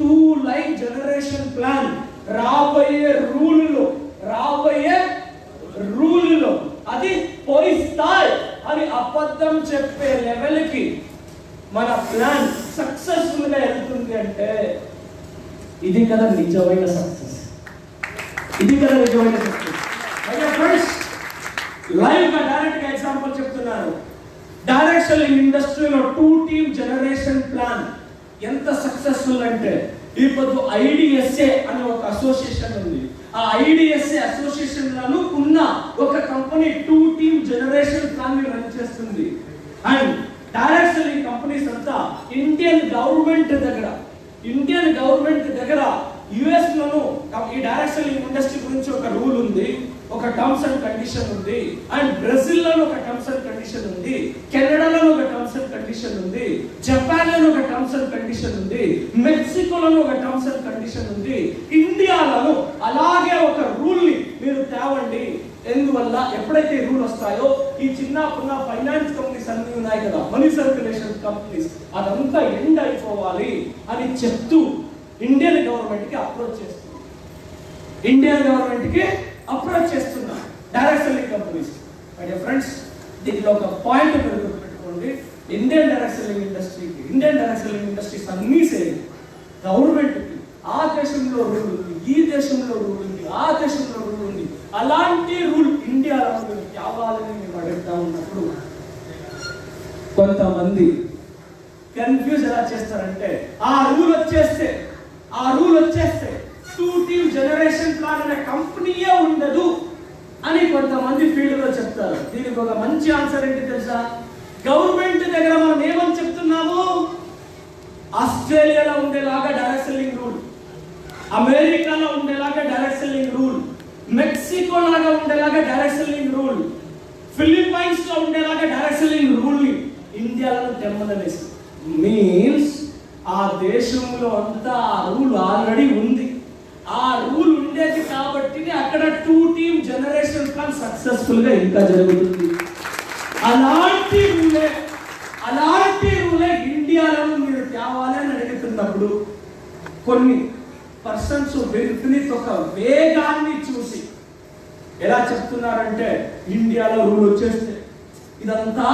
2 లైన్ జనరేషన్ ప్లాన్ రాబోయే రూలులో అది పోయిస్తాయి అని అబద్ధం చెప్పే లెవెల్ కి మన ప్లాన్ సక్సెస్ఫుల్ గా వెళ్తుంది అంటే ఇది కదా నిజమైన సక్సెస్. లైవ్ గా డైరెక్ట్ గా ఎగ్జాంపుల్ చెప్తున్నాను. డైరెక్ట్ సెల్లింగ్ ఇండస్ట్రీలో 2 టీమ్ జనరేషన్ ప్లాన్ ఎంత సక్సెస్ఫుల్ అంటే ఇప్పుడు IDSA అనే ఒక అసోసియేషన్ ఉంది. ఆ IDSA అసోసియేషన్ లను ఉన్న ఒక కంపెనీ 2 టీమ్ జనరేషన్ ప్లాన్ ని రన్ చేస్తుంది. అండ్ డైరెక్ట్ సెల్లింగ్ కంపెనీస్ అంతా ఇండియన్ గవర్నమెంట్ దగ్గర US లోను ఈ డైరెక్ట్ సెల్లింగ్ ఇండస్ట్రీ గురించి ఒక రూల్ ఉంది, ఒక టర్మ్స్ అండ్ కండిషన్ ఉంది. అండ్ బ్రెజిల్ లో ఒక టర్మ్స్ అండ్ కండిషన్ ఉంది, కెనడాలో ఒక టర్మ్స్ అండ్ కండిషన్ ఉంది, జపాన్ లో ఒక టర్మ్స్ అండ్ కండిషన్ ఉంది, మెక్సికోలో ఒక టర్మ్స్ అండ్ కండిషన్ ఉంది. ఇండియాలో అలాగే ఒక రూల్ ని మీరు తేవండి. ఎందువల్ల ఎప్పుడైతే రూల్ వస్తాయో ఈ చిన్న ఫైనాన్స్ కంపెనీస్ అన్ని ఉన్నాయి కదా, మనీ సర్క్యులేషన్ కంపెనీస్, అదంతా ఎండ్ అయిపోవాలి అని చెప్తూ ఇండియన్ గవర్నమెంట్ కి అప్రోచ్ చేస్తున్నా direct selling companies. My dear friends, దీనిలో ఒక పాయింట్ మీరు గుర్తుపెట్టుకోండి. ఇండియన్ డైరెక్ట్ సెల్లింగ్ ఇండస్ట్రీస్ అన్నీ సేమ్ గవర్నమెంట్ కి ఆ దేశంలో రూల్ ఉంది, ఈ దేశంలో రూల్ ఉంది, ఆ దేశంలో రూల్ ఉంది. అలాంటి రూల్ ఇండియాలో కావాలని మేము అడుగుతా ఉన్నప్పుడు కొంతమంది కన్ఫ్యూజ్ ఎలా చేస్తారంటే ఆ రూల్ వచ్చేస్తే 2 టీమ్ జనరేషన్ ప్లాన్ అనే కంపెనీయే ఉండదు అని కొంతమంది ఫీల్డ్ లో చెప్తారు. దీనికి ఒక మంచి ఆన్సర్ ఏంటి తెలుసా? గవర్నమెంట్ దగ్గర మనం ఏమని చెప్తున్నాము? ఆస్ట్రేలియాలో ఉండేలాగా డైరెక్ట్ సెల్లింగ్ రూల్, అమెరికాలో ఉండేలాగా డైరెక్ట్ సెల్లింగ్ రూల్, మెక్సికో లాగా ఉండేలాగా డైరెక్ట్ సెల్లింగ్ రూల్, ఫిలిప్పైన్స్ లో ఉండేలాగా డైరెక్ట్ సెల్లింగ్ రూల్ ని ఇండియాలో తెమ్మనేసి మీన్స్ ఆ దేశంలో అంతా ఆ రూల్ ఆల్రెడీ ఉంది. ఆ రూల్ ఉండేది కాబట్టి అక్కడ 2 టీమ్ జనరేషన్ ప్లాన్ సక్సెస్ఫుల్ గా ఇంకా జరుగుతుంది. అలాంటి రూలే ఇండియాలో మీరు తేవాలని అడుగుతున్నప్పుడు కొన్ని పర్సన్స్ విన్ఫినిట్ ఒక వేగాన్ని చూసి ఎలా చెప్తున్నారంటే ఇండియాలో రూల్ వచ్చేస్తే ఇదంతా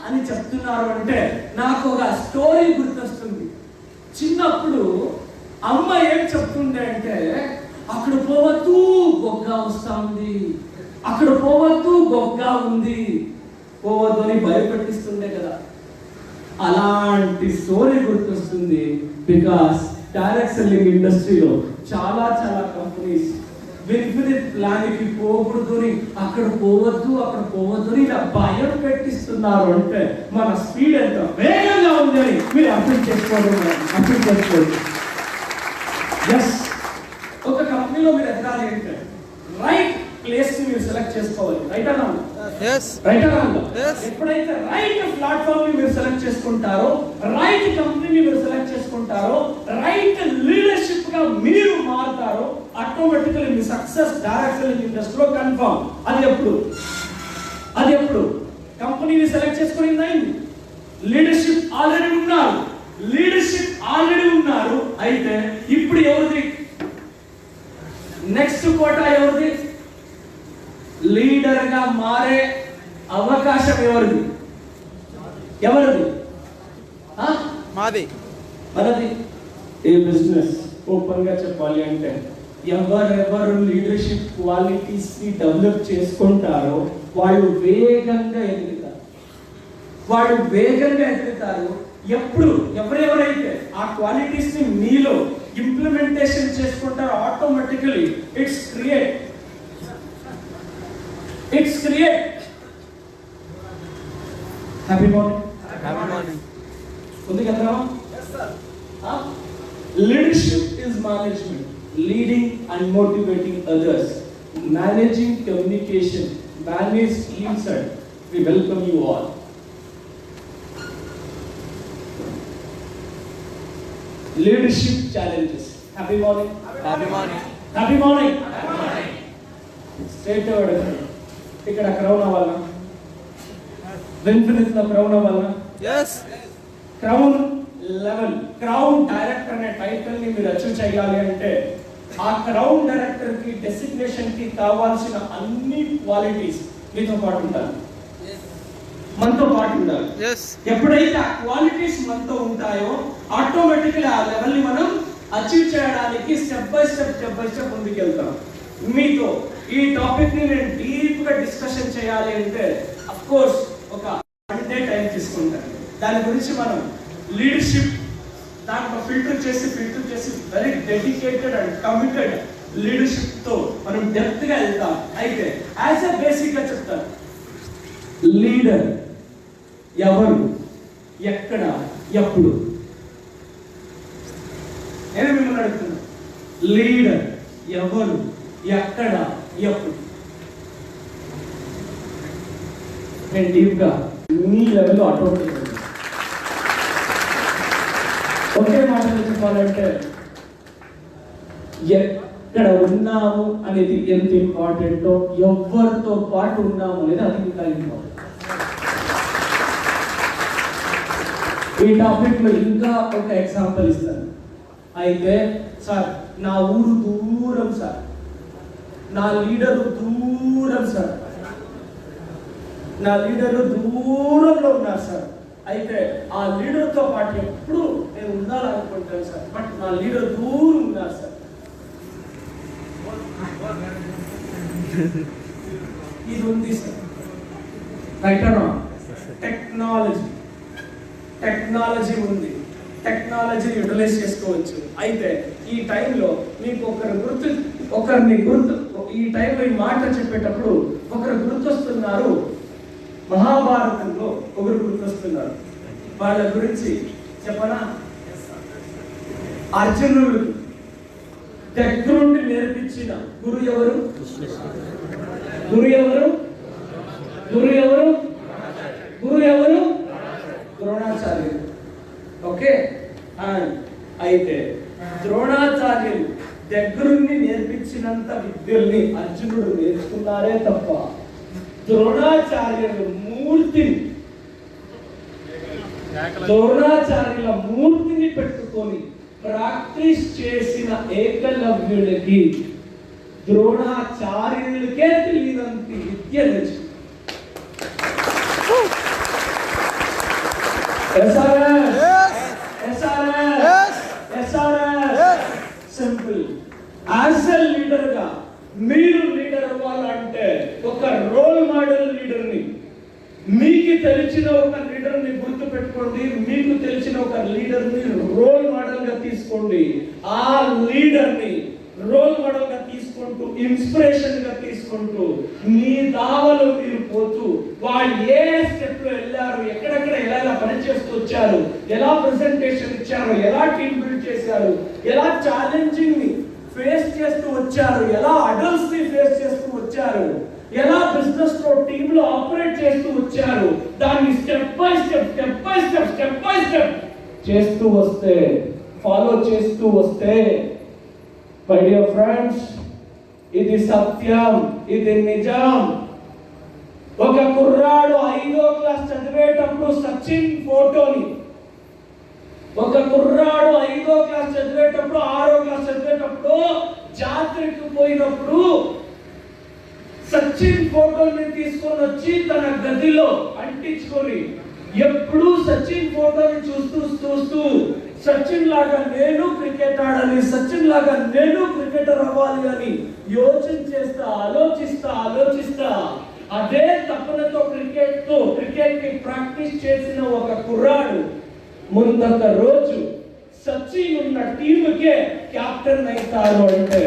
అని చెప్తున్నారు అంటే నాకు ఒక స్టోరీ గుర్తొస్తుంది. చిన్నప్పుడు అమ్మ ఏం చెప్తుండే అంటే, అక్కడ పోవద్దు గొగ్గ వస్తా ఉంది, అక్కడ పోవద్దు గొగ్గ ఉంది, పోవద్దు అని భయపెట్టిస్తుండే కదా. అలాంటి స్టోరీ గుర్తొస్తుంది. బికాస్ డైరెక్ట్ సెల్లింగ్ ఇండస్ట్రీలో చాలా చాలా కంపెనీస్ విన్ఫినిట్ ప్లాన్కి పోకూడదు అని, అక్కడ పోవద్దు అని ఇలా భయం పెట్టిస్తున్నారు అంటే మన స్పీడ్ ఎంత వేగంగా ఉందని మీరు అర్థం చేసుకోండి. ఎస్, ఒక కంపెనీలో మీరు ఎదగాలి అంటే రైట్ ప్లేస్ ని మీరు సెలెక్ట్ చేసుకోవాలి. రైట్ అన్నా? రైట్ అన్నా? ఎప్పుడైతే రైట్ ప్లాట్ఫామ్ ని మీరు సెలెక్ట్ చేసుకుంటారో, రైట్ కంపెనీని మీరు సెలెక్ట్ చేసుకుంటారో, రైట్ లీడర్షిప్ గా మీరు మారుతారో, ఆటోమేటికల్లీ మీ సక్సెస్ డైరెక్ట్ సెల్లింగ్ ఇండస్ట్రీలో కన్ఫర్మ్. అది ఎప్పుడు కంపెనీని సెలెక్ట్ చేసుకుని లీడర్షిప్ ఆల్రెడీ ఉన్నారు. అయితే ఇప్పుడు ఎవరిది నెక్స్ట్ కోటా? ఎవరిది? లీడర్ గా మారే అవకాశం ఎవరిది? మనది. ఏ బిజినెస్ ఓపెన్ గా చెప్పాలి అంటే ఎవరెవరు లీడర్షిప్ క్వాలిటీస్ ని డెవలప్ చేసుకుంటారో వాళ్ళు వేగంగా ఎదుగుతారు. ఎప్పుడు ఎవరెవరైతే ఆ క్వాలిటీస్ ని మీలో ఇంప్లిమెంటేషన్ చేసుకుంటారో automatically it's create happy morning. ఉంది కదా? Leadership is management, leading and motivating others, managing communication, manage teams. And we welcome you all. Leadership challenges. Happy morning. Straight away ఇక్కడ క్రౌన్ అవ్వాలనా? విన్ఫినిట్ లో క్రౌన్ అవ్వాలనా? క్రౌన్ లెవెల్, క్రౌన్ డైరెక్టర్ అనే టైటిల్ ని మీరు అచీవ్ చేయాలి అంటే ఆ క్రౌన్ డైరెక్టర్ కి డెసిగ్నేషన్ కి కావాల్సిన అన్ని క్వాలిటీస్ మనతో పాటు ఉండాలి. ఎప్పుడైతే ఆ క్వాలిటీస్ మనతో ఉంటాయో ఆటోమేటిక్గా ఆ లెవెల్ ని మనం అచీవ్ చేయడానికి స్టెప్ బై స్టెప్ ముందుకెళ్తాం. మీతో ఈ టాపిక్ ని నేను డీప్ గా డిస్కషన్ చేయాలి అంటే అఫ్ కోర్స్ ఒక 1 డే టైం తీసుకుంటాను. దాని గురించి మనం లీడర్షిప్ దాంట్లో ఫిల్టర్ చేసి very dedicated and committed leadership తో మనం డెప్త్ గా వెళ్తాం. అయితే యాజ్ ఎ బేసిక్ గా చెప్తాను, లీడర్ ఎవరు, ఎక్కడ, ఎప్పుడు. నేను మిమ్మల్ని అడుగుతున్నా, లీడర్ ఎవరు, ఎక్కడ, ఎప్పుడు. నేను డీప్ గా మీ లెవెల్లో ఆటోమేటిక్ ఒకే మాటలో చెప్పాలంటే ఎక్కడ ఉన్నాము అనేది ఎంత ఇంపార్టెంటో, ఎవరితో పాటు ఉన్నాము అనేది అది ఇంకా ఇంపార్టెంట్. ఈ టాపిక్ లో ఇంకా ఒక ఎగ్జాంపుల్ ఇస్తాను. అయితే సార్ నా ఊరు దూరం సార్, నా లీడరు దూరం సార్, నా లీడరు దూరంలో ఉన్నారు సార్. అయితే ఆ లీడర్తో పాటు ఎప్పుడు నేను ఉండాలనుకుంటాను సార్, బట్ నా లీడర్ దూరం ఉన్నారు సార్. ఇది ఉంది సార్. రైట్ అన్నా? టెక్నాలజీ ఉంది, టెక్నాలజీని యూటిలైజ్ చేసుకోవచ్చు. అయితే ఈ టైంలో మీకు ఈ టైంలో ఈ మాట చెప్పేటప్పుడు ఒకరు గుర్తొస్తున్నారు. మహాభారతంలో ఒకరు గుర్తొస్తున్నారు. వాళ్ళ గురించి చెప్పనా? అర్జునుడు దగ్గరుండి నేర్పించిన గురు ఎవరు? ద్రోణాచార్యులు. ఓకే. అయితే ద్రోణాచార్యులు దగ్గరుండి నేర్పించినంత విద్యల్ని అర్జునుడు నేర్చుకున్నారే తప్ప ద్రోణాచార్యుల మూర్తిని పెట్టుకొని ప్రాక్టీస్ చేసిన ఏకలవ్యుడికి ద్రోణాచార్యులకే తెలియనంత విద్య నేర్చుకున్నాడు. అంటే ఒక రోల్ మోడల్ లీడర్ని, మీకు తెలిసిన ఒక లీడర్ని గుర్తు పెట్టుకోండి, మీకు తెలిసిన ఒక లీడర్ని రోల్ మోడల్ గా తీసుకోండి. ఆ లీడర్ని రోల్ మోడల్ గా తీసుకుంటూ, ఇన్స్పిరేషన్ గా తీసుకుంటూ, మీ దావలో మీరు పోతూ, వాళ్ళు ఏ స్టెప్ లో వెళ్ళారు, ఎక్కడెక్కడ ఎలా పనిచేస్తూ వచ్చారు, ఎలా ప్రెజెంటేషన్ ఇచ్చారు, ఎలా టీమ్ బిల్డ్ చేశారు, ఎలా ఛాలెంజింగ్ ని ఫేస్ చేస్తూ వచ్చారు, ఎలా అడల్ట్స్ ని ఫేస్ చేస్తూ వచ్చారు, ఎలా బిజినెస్ లో టీమ్ లో ఆపరేట్ చేస్తూ వచ్చారు, దాన్ని స్టెప్ బై స్టెప్ చేస్తూ వస్తే, ఫాలో చేస్తూ వస్తే, మై డియర్ ఫ్రెండ్స్, ఇది సత్యం, ఇది నిజం. ఒక కుర్రాడు 5వ క్లాస్ చదివేటప్పుడు సచిన్ ఫోటోని, ఒక కుర్రాడు 5వ క్లాస్ చదివేటప్పుడు 6వ క్లాస్ చదివేటప్పుడు జాతరకు పోయినప్పుడు సచిన్ ఫోటోని తీసుకొని వచ్చి తన గదిలో అంటించుకొని ఎప్పుడు సచిన్ ఫోటోని చూస్తూ సచిన్ లాగా నేను క్రికెట్ ఆడాలి, సచిన్ లాగా నేను క్రికెటర్ అవ్వాలి అని ఆలోచిస్తా అదే తపనతో క్రికెట్ ని ప్రాక్టీస్ చేసిన ఒక కుర్రాడు ముందొక రోజు సచిన్ ఉన్న టీముకే కెప్టెన్ అవుతారు అంటే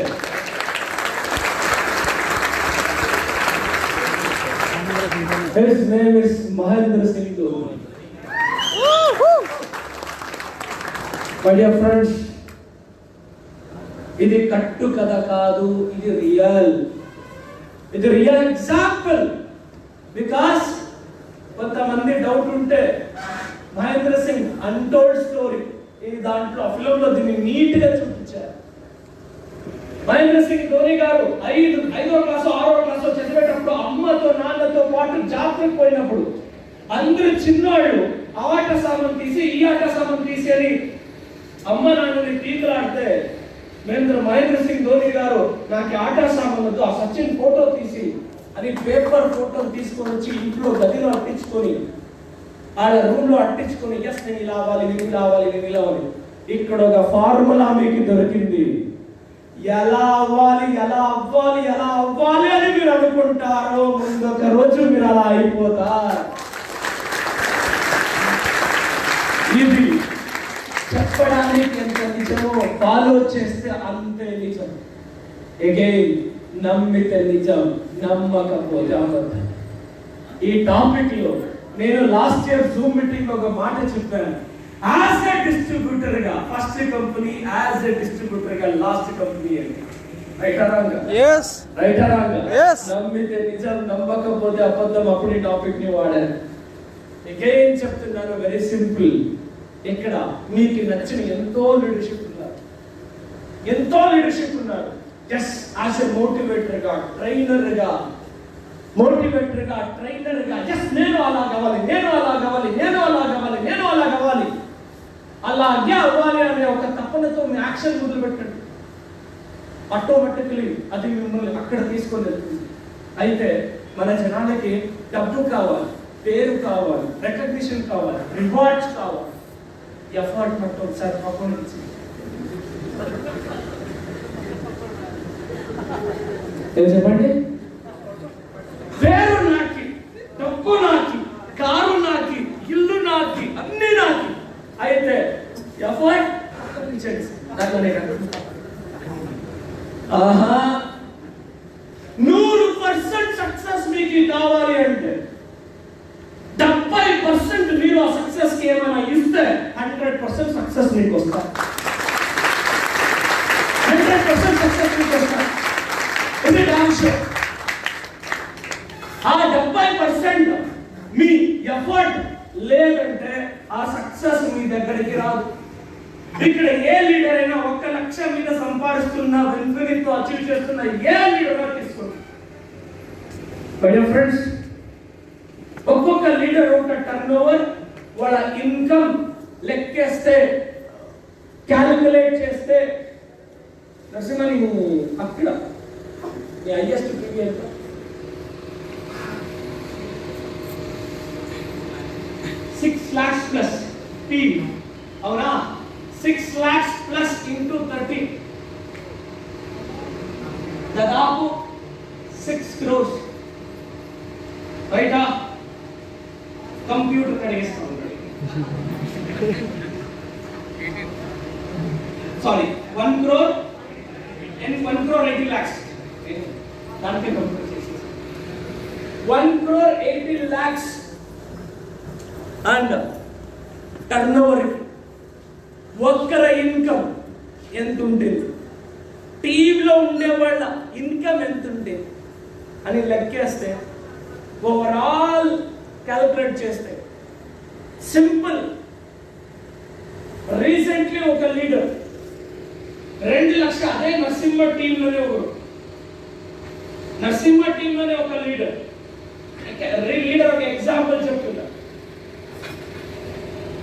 his name is Mahendra Singh Dhoni. My dear friends, ఇది కట్టు కథ కాదు, ఇది రియల్ ఎగ్జాంపుల్. బికాస్ కొంతమంది డౌట్ ఉంటే మహేంద్ర సింగ్ అన్టోల్డ్ స్టోరీ, ఈ దాంట్లో ఫిల్మ్ లో దీన్ని నీట్ గా చూపించారు. మహేంద్ర సింగ్ ధోని గారు 5వ క్లాస్ 6వ క్లాస్ చదివేటప్పుడు అమ్మతో నాన్నతో పాటు జాతరకు పోయినప్పుడు అందరూ చిన్నవాళ్ళు ఆట సామాన్ తీసి ఈ ఆట సామాన్ తీసి అని అమ్మ నాన్నని తీగలాడితే మహేంద్ర సింగ్ ధోని గారు నాకు ఆట సామాన్ వద్దు, ఆ సచిన్ ఫోటో తీసి అని పేపర్ ఫోటో తీసుకొని వచ్చి ఇంట్లో గదిలో అట్టించుకొని వాళ్ళ రూమ్ లో అట్టించుకొని ఎస్ నేను ఇలా అవ్వాలి. ఇక్కడ ఒక ఫార్ములా మీకు దొరికింది. ఎలా అవ్వాలి అని మీరు అనుకుంటారో ముందొక రోజు మీరు అలా అయిపోతారు. ఇది చెప్పడానికి ఎంత నిజమో ఫాలో చేస్తే అంతే నిజం. అగైన్ నమ్మితే నిజం, నమ్మకపోతే అబద్ధం. ఈ టాపిక్ లో నేను లాస్ట్ ఇయర్ జూమ్ మీటింగ్ లో ఒక మాట చెప్పాను. యాజ్ ఎ డిస్ట్రిబ్యూటర్ గా first company, as a distributor గా లాస్ట్ కంపెనీ అంటే రైట్ రాంగ్ నమ్మితే నిజం, నమ్మకపోతే అబద్ధం. అప్పుడు ఈ టాపిక్ ని వాడాను. అగైన్ చెప్తున్నాను, వెరీ సింపుల్. ఇక్కడ మీకు నచ్చిన ఎంతో లీడర్షిప్ ఉన్నారు. జస్ట్ యాజ్ ఎ మోటివేటర్ గా, ట్రైనర్ గా జస్ట్ నేను అలా కావాలి అలాగే అవ్వాలి అనే ఒక తపనతో మీ యాక్షన్ మొదలు పెట్టండి. ఆటోమేటికలీ అది మిమ్మల్ని అక్కడ తీసుకొని వెళ్తుంది. అయితే మన జనాలకి డబ్బు కావాలి, పేరు కావాలి, రికగ్నిషన్ కావాలి, రివార్డ్స్ కావాలి. ఎఫర్ట్ మొత్తం ఒకసారి పక్కన చెప్పండి. పేరు నాకి, డబ్బు నాకి, కారు నాకి, ఇల్లు నాకి, అన్ని నాకి. అయితే ఎఫర్ట్ 100% సక్సెస్ మీకు కావాలి అంటే 70% మీరు ఆ సక్సెస్ కి ఏమైనా ఇస్తే 100% సక్సెస్ మీకు వస్తా. 100% సక్సెస్ మీకు వస్తా. ఇది డామ్ షో. ఆ 70% మీ ఎఫర్ట్ లేదంటే ఆ సక్సెస్ మీ దగ్గరికి రాదు. ఇక్కడ ఏ లీడర్ అయినా 1 లక్ష మీద సంపాదిస్తున్న, ఇన్ఫినిటీతో అచీవ్ చేస్తున్న ఏ లీడర్ తీసుకోండి. బై డియర్ ఫ్రెండ్స్, ఒక్కొక్క లీడర్ ఒక టర్న్ ఓవర్, వాళ్ళ ఇన్కమ్ లెక్కేస్తే, క్యాలిక్యులేట్ చేస్తే, నరసింహని అక్కడ మీ హైయెస్ట్ టీవీ ఎంత? 6 lakhs plus PV. అవునా? 6 lakhs plus into 30 దాదాపు 6 crores. రైటా? కంప్యూటర్ కడిగేస్తా ఉంటాడు. Sorry, 1 crore and 1 crore 80 lakhs. దానికే కంప్యూటర్ చేసేసి 1 crore 80 lakhs అండ్ టర్నోవర్. ఒక్కరి ఇన్కమ్ ఎంత ఉంటుంది, టీవీలో ఉండే వాళ్ళ ఇన్కమ్ ఎంత ఉంటుంది అని లెక్కేస్తే, ఓవరాల్ క్యాలిక్యులేట్ చేస్తే సింపుల్. రీసెంట్లీ ఒక లీడర్ 2 లక్షలు, అదే నరసింహ టీంలోనే ఒక లీడర్ ఒక ఎగ్జాంపుల్ చెప్తున్నా.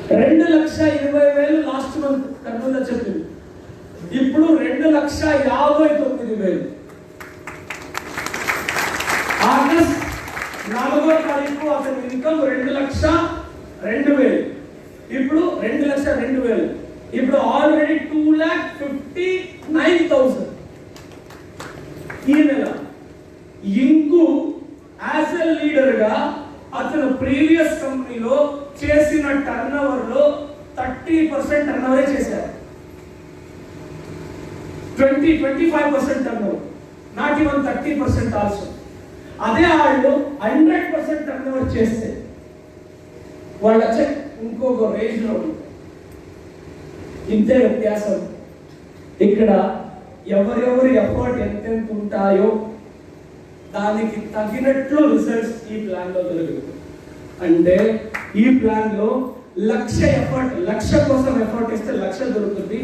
2,20,000 లాస్ట్ మంత్ కర్నూలులో చెప్పింది. ఇప్పుడు 2,59,000. ఆగస్ట్ 4వ తారీఖు అతని ఇన్కమ్ 2,02,000. ఇప్పుడు 2,02,000. ఇప్పుడు ఆల్రెడీ 2,59,000. ఈ నెల ఇంకు యాజ్ ఎ లీడర్ గా అతను ప్రీవియస్ కంపెనీలో చేసిన టర్నోవర్ లో 30% టర్నోవరే చేశారు. 25% టర్నోవర్, నాట్ ఈవెన్ 30% ఆల్సో. అదే వాళ్ళు 100% టర్నోవర్ చేస్తే వాళ్ళ చెక్ ఇంకొక రేంజ్ లో ఉంటుంది. ఇంతే వ్యత్యాసం. ఇక్కడ ఎవరెవరి ఎఫర్ట్ ఎంతెంత ఉంటాయో దానికి తగినట్లు రిజల్ట్స్ ఈ ప్లాన్ లో దొరుకుతుంది. అంటే ఈ ప్లాన్ లో 1,00,000 కోసం ఎఫర్ట్ ఇస్తే 1,00,000 దొరుకుతుంది,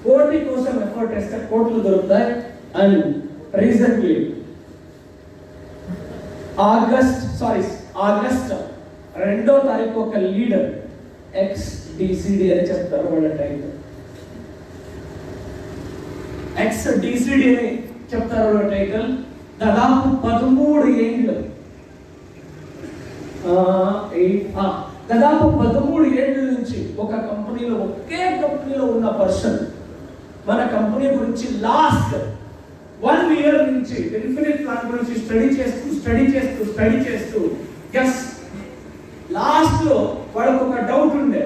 1,00,00,000 కోసం ఎఫర్ట్ ఇస్తే 1,00,00,000 దొరుకుతాయి. అండ్ రీసెంట్లీ ఆగస్ట్ 2వ తారీఖు ఒక లీడర్ XDCD అని చెప్తారు వాళ్ళ టైటిల్. XDCD అని చెప్తారు వాళ్ళ టైటిల్. దాదాపు 13 ఏళ్ళు, దాదాపు 13 ఏళ్ళ నుంచి ఒకే కంపెనీలో ఉన్న పర్సన్ మన కంపెనీ గురించి లాస్ట్ 1 year నుంచి ఇన్ఫినిట్ ప్లాన్ గురించి స్టడీ చేస్తూ ఎస్ లాస్ట్ లో వాళ్ళకు ఒక డౌట్ ఉండే,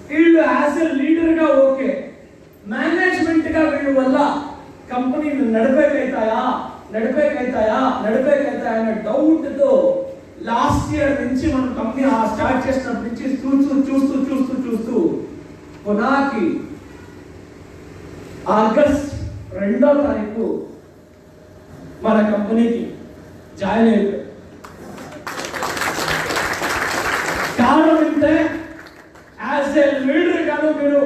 వీళ్ళు యాజ్ ఎ లీడర్ గా ఓకే, మేనేజ్మెంట్ గా వీళ్ళ వల్ల కంపెనీలు నడిపేకైతాయా అనే డౌట్ తో లాస్ట్ ఇయర్ నుంచి మనం కంపెనీ స్టార్ట్ చేసినప్పటి నుంచి చూస్తూ కొనాకి ఆగస్ట్ 2వ తారీఖు మన కంపెనీకి జాయిన్ అయ్యారు. కారణం ఏంటంటే యాజ్ ఎ లీడర్ గాను మీరు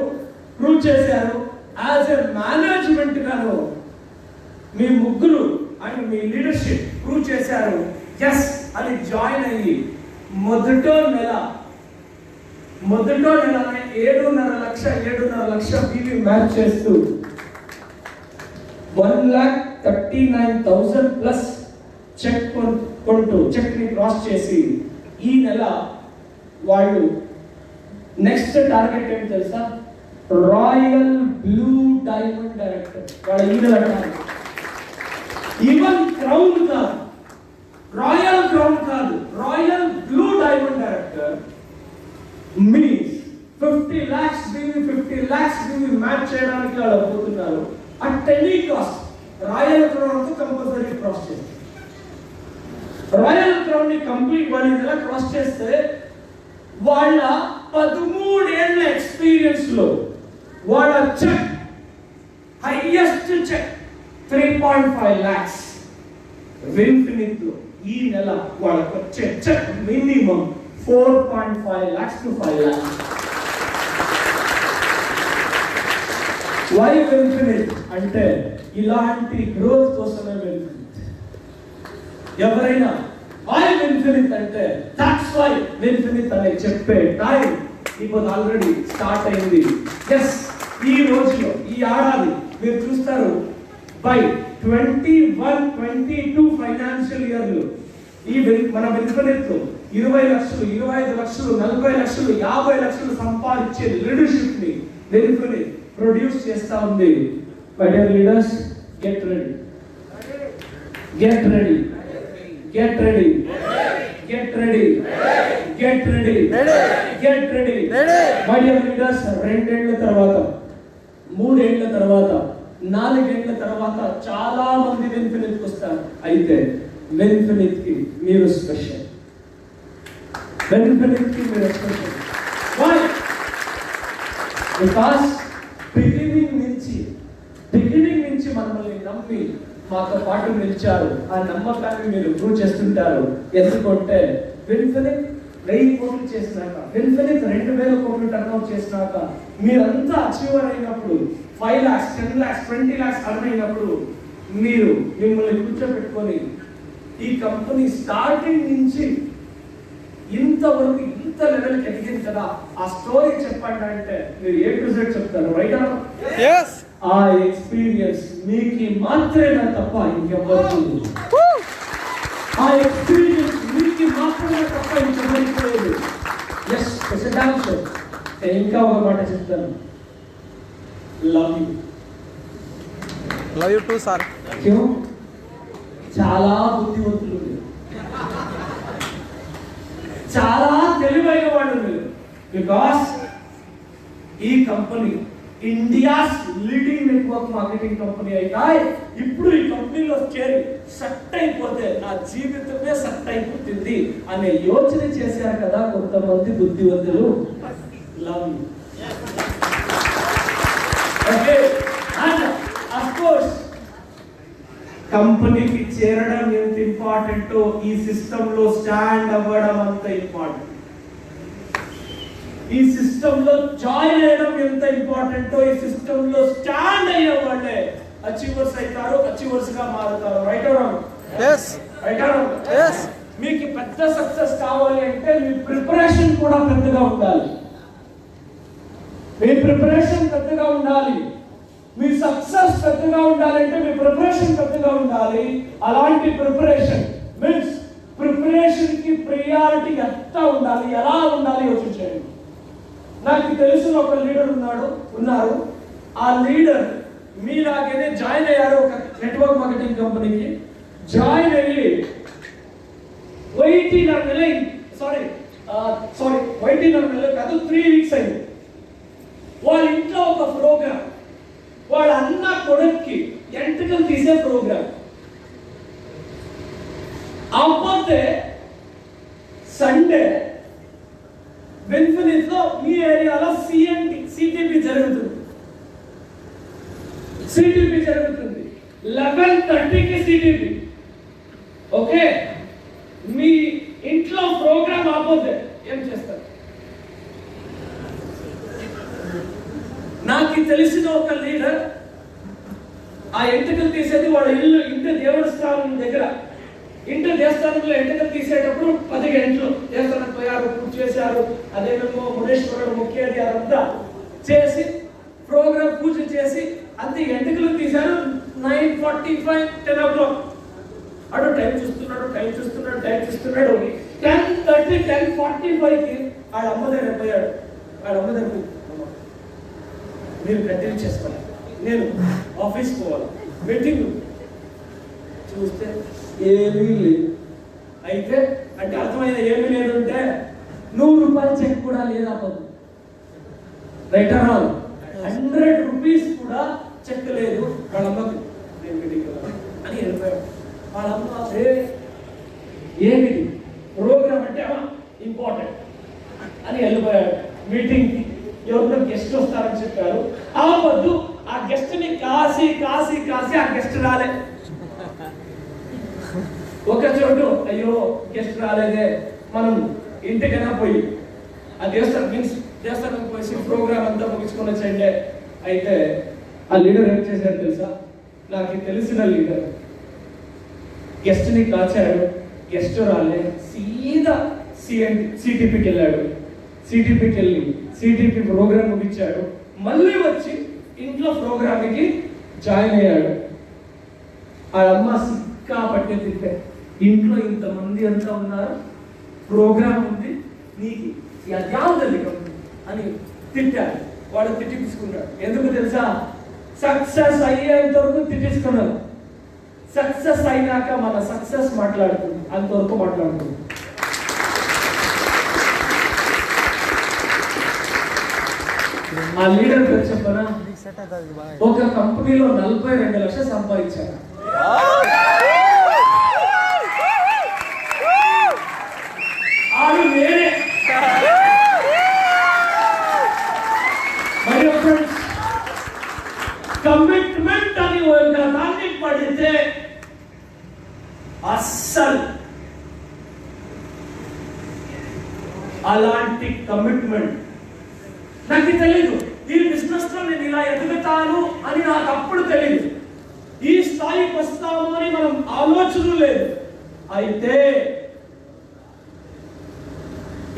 ప్రూవ్ చేశారు, యాజ్ ఎ మేనేజ్మెంట్ గాను మీ ముగ్గురు అండ్ మీ లీడర్షిప్ ప్రూవ్ చేశారు. ఎస్ అని జాయిన్ అయ్యి మొదట నెలనే 7.5 లక్ష పీవీ మ్యాచ్ చేస్తూ 1,39,000 ప్లస్ చెక్ ని క్రాస్ చేసి ఈ నెల వాళ్ళు నెక్స్ట్ టార్గెట్ ఏంటి తెలుసా? Royal blue diamond director. వాళ్ళ ఈ నెల ఈవెన్ క్రౌన్ కాదు, royal blue diamond director means 50 lakhs BV match చేయడానికి వాళ్ళు పోతున్నారు. At any cost royal crown తో కంపల్సరీ క్రాస్ చేస్తారు. రాయల్ క్రౌన్ ని కంప్లీట్ వాళ్ళు ఇలా క్రాస్ చేస్తే వాళ్ళ 13 ఏళ్ల ఎక్స్పీరియన్స్ లో వాళ్ళ check highest check 3.5 lakhs. Vinfinite లో ఈ నెల వాళ్ళకి వచ్చే check minimum 4.5 lakhs to 5 lakhs. Why Vinfinite అంటే ఇలాంటి గ్రోత్ కోసమే విన్ఫినిట్. ఎవరైనా వై విన్ఫినిట్ అంటే దట్స్ వై విన్ఫినిట్ అని చెప్పే టైం ఇప్పుడు ఆల్రెడీ స్టార్ట్ అయింది. ఎస్, ఈ రోజులో ఈ ఏడాది మీరు చూస్తారు బై 21-22 ఫైనాన్షియల్ ఇయర్ లో ఈ మన విన్ఫినిట్ 20 లక్షలు, 25 లక్షలు, 40 లక్షలు, 50 లక్షలు సంపాదించే లీడర్షిప్ ని విన్ఫినిట్ ప్రొడ్యూస్ చేస్తా ఉంది. My dear leaders, get ready. Get ready, get ready, get ready, get ready, get ready. My dear leaders, 2 ఏళ్ల తర్వాత, 3 ఏళ్ల తర్వాత, 4 ఏళ్ల తర్వాత చాలా మంది వెన్ఫినిత్ వస్తారు. అయితే వెన్ఫినిత్ కి మీరు స్పెషల్, వెన్ఫినిత్ కి మీరు స్పెషల్. వై? బికాస్ బిగినింగ్ నుంచి మనల్ని నమ్మి మాతో పాటు నిలిచారు. ఆ నమ్మకాన్ని మీరు ప్రూవ్ చేస్తుంటారు. ఎందుకంటే వెన్ఫినిత్ 1000 కోట్లు చేసినాక, వెన్ఫినిత్ 2000 కోట్లు టర్న్అవుట్ చేసినాక, మీరంతా అచీవర్ అయినప్పుడు, 5 lakhs, 10 lakhs, 20 lakhs అర్న్ అయినప్పుడు, మీరు మిమ్మల్ని కూర్చోబెట్టుకొని ఈ కంపెనీ స్టార్టింగ్ నుంచి ఇంతవరకు ఇంత లెవెల్కి ఎదిగింది కదా, ఆ స్టోరీ చెప్పండి అంటే మీరు A to Z చెప్తారు. రైట్? ఆ ఎక్స్పీరియన్స్ మీకు మాత్రమే తప్ప ఇంకెవ్వరు, ఆ ఎక్స్పీరియన్స్ మీకు మాత్రమే తప్ప ఇంకెవ్వరికి లేదు. ఎస్, ఇంకా ఒక మాట చెప్తాను. Love you two sir. చాలా బుద్ధివంతులు, చాలా తెలివైన వాళ్ళు మీరు. బికాస్ ఈ company India's leading network marketing company అయితే, ఇప్పుడు ఈ కంపెనీలో చేరి సెట్ అయిపోతే నా జీవితమే సెట్ అయిపోతుంది అనే యోచన చేశారు కదా కొంతమంది బుద్ధివంతులు. Love you. Okay, and of course కంపెనీకి చేరడం ఎంత ఇంపార్టెంటో ఈ సిస్టమ్ లో స్టాండ్ అవ్వడం అంత ఇంపార్టెంట్. ఈ సిస్టమ్ లో జాయిన్ అయ్యడం ఎంత ఇంపార్టెంటో ఈ సిస్టమ్ లో స్టాండ్ అయ్యే వాళ్ళే అచీవర్స్ అవుతారు, అచీవర్స్ గా మారుతారు. Right or wrong? yes right or wrong? yes. మీకు పెద్ద సక్సెస్ కావాలి అంటే మీ ప్రిపరేషన్ కూడా పెద్దగా ఉండాలి. మీ ప్రిపరేషన్ పెద్దగా ఉండాలి. మీ సక్సెస్ పెద్దగా ఉండాలంటే మీ ప్రిపరేషన్ పెద్దగా ఉండాలి. అలాంటి ప్రిపరేషన్ మీన్స్ ప్రిపరేషన్ కి ప్రియారిటీ ఎంత ఉండాలి, ఎలా ఉండాలి యోచించండి. నాకు తెలిసిన ఒక లీడర్ ఉన్నారు. ఆ లీడర్ మీలాగేనే జాయిన్ అయ్యారు ఒక నెట్వర్క్ మార్కెటింగ్ కంపెనీకి. జాయిన్ అయ్యి 18 నెలలు కాదు, 3 వీక్స్ అయింది. వాళ్ళ ఇంట్లో ఒక ప్రోగ్రామ్, వాళ్ళ అన్న కొడుక్కి ఎంట్రికలు తీసే ప్రోగ్రామ్. అప్పతే సండే వెన్ఫినిత్ లో మీ ఏరియాలో సిటిపి జరుగుతుంది. 11:30కి సిటిపి. ఓకే, మీ ఇంట్లో ప్రోగ్రామ్ ఆపోతే ఏం చేస్తారు? నాకు తెలిసిన ఒక లీడర్ ఆ ఎంట్రికలు తీసేది వాళ్ళ ఇంటి దేవస్థానం దగ్గర. ఇంటి దేవస్థానంలో ఎంట్రికలు తీసేటప్పుడు 10 గంటలు దేవస్థానం పోయారు, పూజ చేశారు. అదేమో మునేశ్వరుడు ముఖ్యది అదంతా చేసి ప్రోగ్రామ్ పూజ చేసి అంతే ఎంట్రికలు తీశారు. 9:45, 10 o'clock. అడు టైం చూస్తున్నాడు 10:30, 10:45కి ఆడ అమ్మ దగ్గర పోయాడు. ఆడ అమ్మ దగ్గర మీరు కంటిన్యూ చేసుకోవాలి, నేను ఆఫీస్ పోవాలి, మీటింగ్. చూస్తే ఏమీ లేదు. అయితే అంటే అర్థమైన ఏమీ లేదు అంటే 100 రూపాయల చెక్ కూడా లేదా పదు. Right or wrong? 100 రూపీస్ కూడా చెక్ లేదు. వాళ్ళ అమ్మకి నేను మీటింగ్ అని వెళ్ళిపోయాడు. వాళ్ళ అమ్మ ఏమి ప్రోగ్రామ్ అంటే ఇంపార్టెంట్ అని వెళ్ళిపోయాడు మీటింగ్కి. ఎవరితో గెస్ట్ వస్తారని చెప్పారు. ఆ వద్దు, ఆ గెస్ట్ ని కాసి ఆ గెస్ట్ రాలే. ఒక చోటు అయ్యో గెస్ట్ రాలేదే, మనం ఇంటికైనా పోయి ఆ దేవస్థానం పోయి ప్రోగ్రామ్ అంతా ముగించుకొని వచ్చండి. అయితే ఆ లీడర్ ఏం చేశారు తెలుసా? నాకు తెలిసిన లీడర్ గెస్ట్ ని కాచాడు, గెస్ట్ రాలే, సీదా సిటిపికి వెళ్ళాడు. సిటిపికి వెళ్ళి సిటిపి ప్రోగ్రామ్ ముగించాడు. మళ్ళీ వచ్చి ఇంట్లో ప్రోగ్రామ్కి జాయిన్ అయ్యాడు. ఆ అమ్మ సిక్కా పట్టే తిట్టే, ఇంట్లో ఇంతమంది అంతా ఉన్నారు, ప్రోగ్రామ్ ఉంది, నీకు అద్యావుతుంది అని తిట్టాడు. వాడు తిట్టి తీసుకున్నాడు. ఎందుకు తెలుసా? సక్సెస్ అయ్యేంత వరకు తిట్టించుకున్నాడు. సక్సెస్ అయినాక మన సక్సెస్ మాట్లాడుతుంది, అంతవరకు మాట్లాడుతుంది. ఆ లీడర్ పేరు చెప్పనా? ఒక కంపెనీలో 42 లక్షలు సంపాదించారు. ఆడు నేనే. మరి ఫ్రెండ్స్, కమిట్మెంట్ అని దాన్ని పడితే అస్సలు అలాంటి కమిట్మెంట్ నాకు తెలియదు. ఈ బిజినెస్ లో నేను ఇలా ఎదుగుతాను అని నాకు అప్పుడు తెలియదు. ఈ స్థాయికి వస్తాము అని మనం ఆలోచన లేదు. అయితే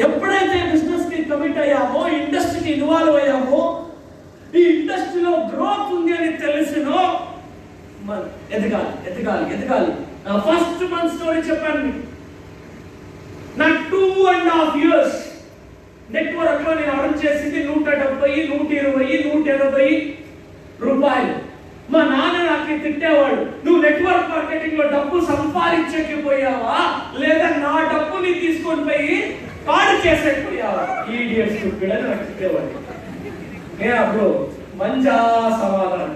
ఎప్పుడైతే బిజినెస్ కి కమిట్ అయ్యామో, ఇండస్ట్రీకి ఇన్వాల్వ్ అయ్యామో, ఈ ఇండస్ట్రీలో గ్రోత్ ఉంది అని తెలిసినో ఎదగాలి ఎదగాలి ఎదగాలి. నా ఫస్ట్ మంత్ స్టోరీ చెప్పాను. నా 2.5 years నెట్వర్క్ లో నేను అర్న్ చేసింది 170, 120, 180 రూపాయలు. మా నాన్న నాకు తిట్టేవాడు, నువ్వు నెట్వర్క్ మార్కెటింగ్ లో డబ్బు సంపాదించకపోయావా లేదా నా డబ్బుని తీసుకొని పోయి పాడు చేసేకపోయావా? ఈడియట్స్ అని నాకు తిట్టేవాడు. నేను అప్పుడు మంజా సమాధానం.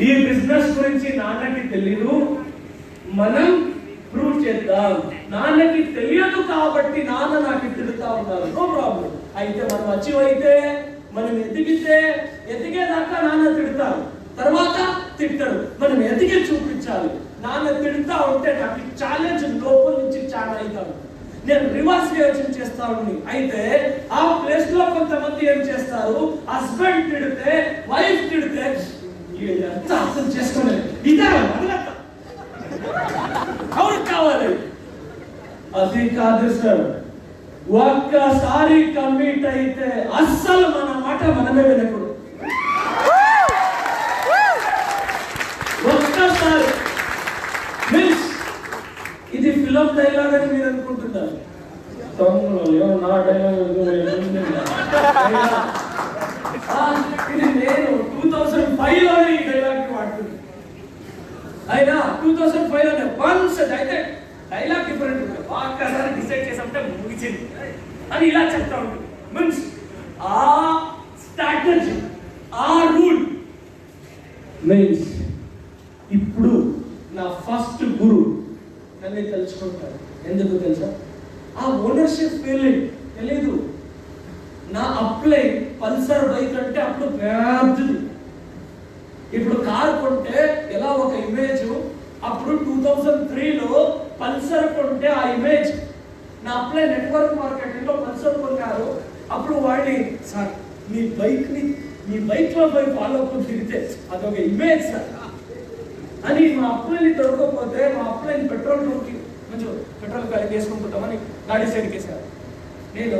ఈ బిజినెస్ గురించి నాన్నకి తెలీదు, మనం ప్రూవ్ చేద్దాం. నాన్నకి తెలియదు కాబట్టి నాన్న నాకు తిడుతా ఉన్నారు, నో ప్రాబ్లం. అయితే మనం అచీవ్ అయితే, మనం ఎదిగేదాకా నాన్న తిడతారు, తర్వాత తిట్టరు. మనం ఎదిగి చూపించాలి. నాన్న తిడుతా ఉంటే నాకు ఛాలెంజ్ లోపల నుంచి చాలా అవుతాను. నేను రివర్స్ రియాక్షన్ చేస్తాను. అయితే ఆ ప్లేస్ లో కొంతమంది ఏం చేస్తారు, హస్బెండ్ తిడితే, వైఫ్ తిడితే ఎంత అర్థం చేసుకోలేదు, ఇదే ఎవరు కావాలి? అది కాదు సార్. ఒక్కసారి కమిట్ అయితే అస్సలు మన మాట మనమే వినకూడదు. ఒక్కసారి ఇది ఫిలం డైలాగ్ అని మీరు అనుకుంటున్నారు. నా డైలాగ్ ఇది నేను 2005 లో ఈ డైలాగ్ వాడుతున్నాను. అయినా 2005 లోనే వన్స్ అయితే డైలాగ్ డిఫరెంట్ ఉంటుంది. ఒక్కసారి డిసైడ్ చేసామంటే ముగిచింది అని ఇలా చెప్తా ఉంటుంది. మీన్స్ ఆ స్ట్రాటజీ, ఆ రూల్ మీన్స్ ఇప్పుడు నా ఫస్ట్ గురు నన్ను తెలుసుకుంటారు. ఎందుకు తెలుసా? ఆ ఓనర్షిప్ ఫీలింగ్ తెలీదు. నా అప్లై పల్సర్ బైక్ అంటే అప్పుడు పెద్దది. ఇప్పుడు కార్ కొంటే ఎలా ఒక ఇమేజ్, అప్పుడు 2003లో పల్సర్ కొంటే ఆ ఇమేజ్. నా అప్లై నెట్వర్క్ మార్కెటింగ్ లో పల్సర్ కొన్నారు. అప్పుడు వాడిని, సార్ మీ బైక్ లో పోయి ఫాలో అప్ తిరిగితే అదొక ఇమేజ్ సార్ అని. మా అప్లైని దొరకకపోతే మా అప్లైని పెట్రోల్ కొంచెం పెట్రోల్ గాలి వేసుకుంటామని గాడి సైడ్కి వేసారు. నేను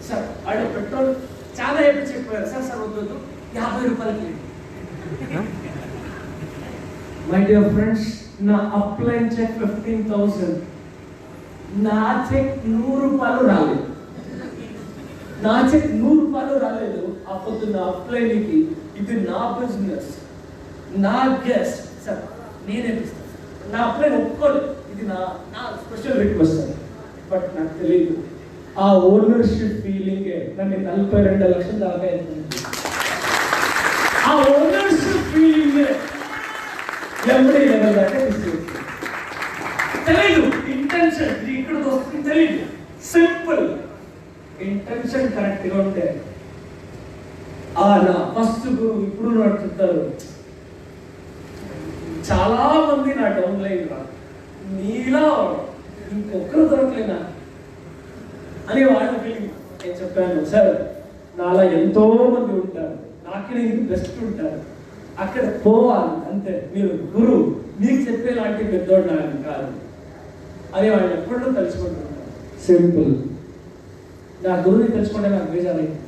సార్ ఆడ పెట్రోల్ చాలా ఎప్పుడు చెప్పారు సార్ వద్దు 50 రూపాయలకి. మై డియర్ ఫ్రెండ్స్, నా అప్లైన్ చెక్ 15,000. నా చెక్ 100 రూపాయలు రాలేదు. నా చెక్ 100 రూపాయలు రాలేదు. అప్పుడు నా అప్లైన్కి ఇది నా బిజినెస్, నా గెస్ట్ సార్ నేనే ఇస్తాను. నా అప్లైన్ ఒప్పుకోలేదు. ఇది నా స్పెషల్ రిక్వెస్ట్ సార్. బట్ నాకు తెలియదు ఆ ఓనర్షిప్ ఫీలింగ్ నన్ను 42 లక్షలు దాకా వెళ్తుంది. ఆ ఓనర్షిప్ ఫీలింగ్ ఎంబడి లెవెల్ దాకా తీసుకెళ్తుంది. తెలియదు ఇంటెన్షన్ ఇక్కడ వస్తుంది, తెలియదు. సింపుల్ ఇంటెన్షన్ కరెక్ట్ గా ఉంటే నా ఫస్ట్ గురువు ఇప్పుడు నడుచుతారు. చాలా మంది నా డౌన్ లైన్ రా, నీలా ఇంకొకరు దొరకలేనా అని వాళ్ళ ఫీలింగ్. నేను చెప్పాను సార్ నాలా ఎంతో మంది ఉంటారు, నాకే ఇంక బెస్ట్ ఉంటారు, అక్కడ పోవాలి అంతే. మీరు గురు మీకు చెప్పేలాంటి పెద్దోడు నాకు కాదు అని వాళ్ళు ఎప్పుడూ తెలుసుకుంటున్నారు. సింపుల్. నా గురువుని తెలుసుకుంటే నాకు బేజారైంది.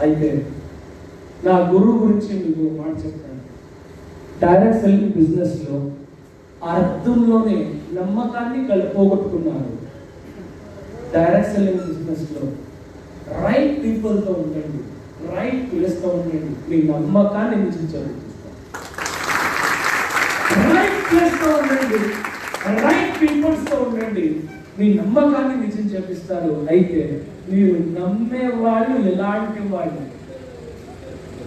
అయితే నా గురువు గురించి మీకు మాట చెప్తాను. డైరెక్ట్ సెల్లింగ్ బిజినెస్ లో అర్థంలోనే నమ్మకాన్ని పోగొట్టుకున్నారు. డైరెక్ట్ సెల్లింగ్ బిజినెస్ లో రైట్ పీపుల్ తో ఉండండి, రైట్ ప్లేస్ తో ఉండండి, మీ నమ్మకాన్ని నిలిచి చదువుతారు. ప్లేస్ తో ఉండండి, రైట్ పీపుల్స్ తో ఉండండి. మీ నమ్మకాన్ని నిజం చేపిస్తారు. అయితే మీరు నమ్మే వాళ్ళు ఎలాంటి వాళ్ళు,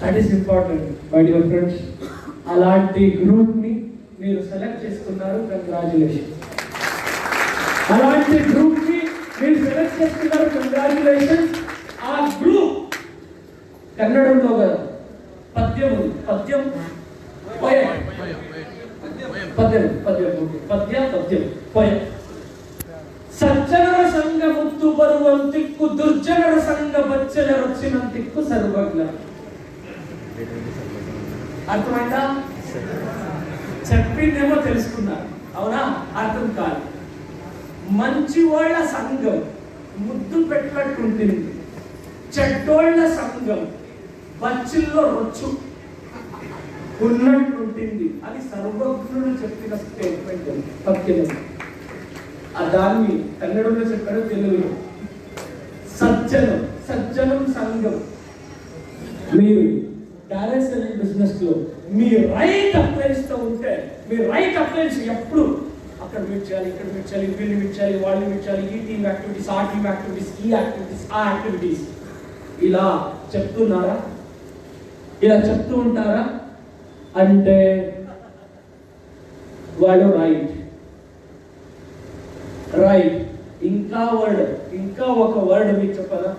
that is important my dear friends. అలాంటి గ్రూప్ ని మీరు సెలెక్ట్ చేసుకున్నారు, కంగ్రాచులేషన్. అలాంటి గ్రూప్ ని మీరు సెలెక్ట్ చేసుకున్నారు, కంగ్రాచులేషన్. ఆ గ్రూప్ కన్నడంలో కదా పద్యం ఉంది, పద్యం పోయం. సజ్జనర సంఘ ముత్తు బరువం తిక్కు, దుర్జనర సంఘ బచ్చల రక్షణ తిక్కు సర్వజ్ఞ. అర్థమైందా? చెప్పిందేమో తెలుసుకున్నారు, అవునా? అర్థం కాదు. మంచి వాళ్ళ సంఘం ముద్దు పెట్టినట్టుంటుంది, చెడ్డోళ్ళ సంఘం బచ్చిల్లో రొచ్చు ఉన్నట్టుంటుంది. అది సర్వజ్ఞుడు చెప్పిన స్టేట్మెంట్, పద్యం. దాన్ని కన్నడంలో చెప్పాడు, తెలుగులో సజ్జనం. సజ్జనం సంఘం. మీరు డైరెక్ట్ సెల్లింగ్ బిజినెస్ లో మీ రైట్ అప్లైన్స్ తో ఉంటే, మీ రైట్ అప్లైన్స్ ఎప్పుడు అక్కడ మీట్ చేయాలి, ఇక్కడ మీట్ చేయాలి, వీళ్ళు మీట్ చేయాలి, వాళ్ళు మీట్ చేయాలి, ఈ టీమ్ యాక్టివిటీస్, ఆ టీమ్ యాక్టివిటీస్, ఈ యాక్టివిటీస్, ఆ యాక్టివిటీస్, ఇలా చెప్తున్నారా? ఇలా చెప్తూ ఉంటారా అంటే వాడు రైట్. ఇంకా ఒక వర్డ్ మీకు చెప్పదా?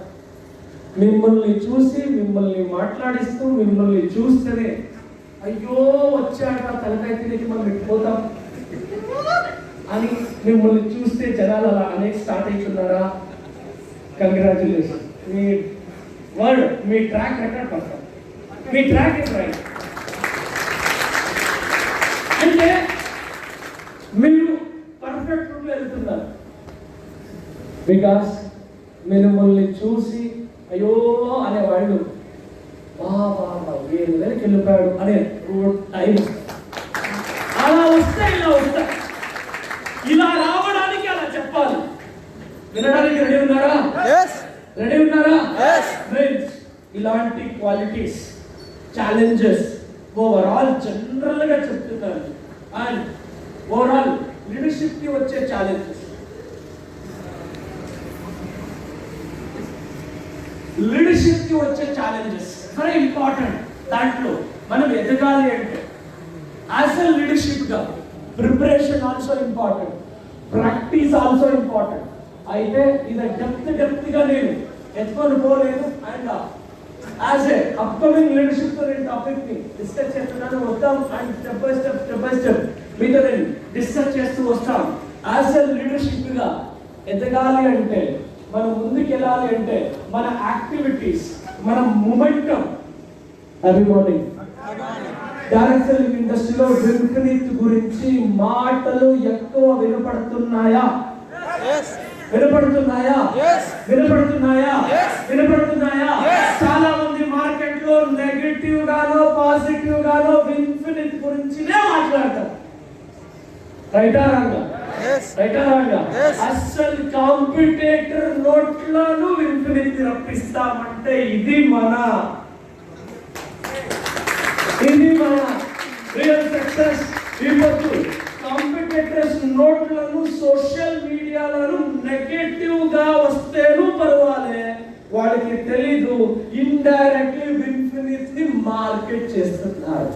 మిమ్మల్ని చూసి, మిమ్మల్ని మాట్లాడిస్తూ, మిమ్మల్ని చూస్తేనే అయ్యో వచ్చాక తలకాయ తిరిగి మనం వెళ్ళిపోతాం అని మిమ్మల్ని చూస్తే జనాలు అలా అనేక స్టార్ట్ అవుతున్నారా? కంగ్రాచులేషన్. మీ వర్డ్, మీ ట్రాక్ రికార్డ్ పడతాం. మీ ట్రాక్ ఇస్ రైట్. అంటే మీరు పర్ఫెక్ట్ రూట్లో వెళ్తున్నారు. బికాస్ మిమ్మల్ని చూసి అయ్యో అనేవాళ్ళు వేరే దగ్గరికి వెళ్ళిపోయాడు అనే టైం అలా వస్తే ఇలా వస్తాయి. ఇలా రావడానికి అలా చెప్పాలి. వినడానికి రెడీ ఉన్నారా? రెడీ ఉన్నారా? ఇలాంటి క్వాలిటీస్, ఛాలెంజెస్ ఓవరాల్ జనరల్ గా చెప్తున్నారు. అండ్ ఓవరాల్ లీడర్షిప్ కి వచ్చే ఛాలెంజెస్, లీడర్షిప్ కి వచ్చే ఛాలెంజెస్ వెరీ ఇంపార్టెంట్. దాంట్లో మనం ఎదగాలి అంటే యాజ్ ఎ లీడర్షిప్ గా preparation also important, practice also important. అయితే ఇది డెప్త్ గా నేను ఎత్తుకొని పోలేదు. And as a upcoming leadership తో నేను టాపిక్ ని డిస్కస్ చేస్తున్నాను. వస్తాం అండ్ స్టెప్ బై స్టెప్ మీతో నేను డిస్కస్ చేస్తూ వస్తాం. యాజ్ ఎ లీడర్షిప్ గా ఎదగాలి అంటే, మనం ముందుకు వెళ్ళాలి అంటే మన యాక్టివిటీస్, మన momentum. Every morning direct selling ఇండస్ట్రీలో వింఫినిత్ గురించి మాటలు ఎక్కువ వినపడుతున్నాయా? వినపడుతున్నాయా? చాలా మంది మార్కెట్ లో నెగటివ్ గానో పాజిటివ్ గానో విన్ఫినిట్ గురించినే మాట్లాడతారు. రైటా రాంగా? అసలు కాంపిటేటర్ నోట్లను విన్ఫినిట్ రప్పిస్తామంటే ఇది మన రియల్ సక్సెస్. ఇప్పుడు కాంపిటేటర్స్ నోట్లను సోషల్ మీడియాలను నెగటివ్ గా వస్తేనూ పర్వాలే, వాళ్ళకి తెలీదు ఇండైరెక్ట్లీ విన్ఫినిట్ ని మార్కెట్ చేస్తున్నారు.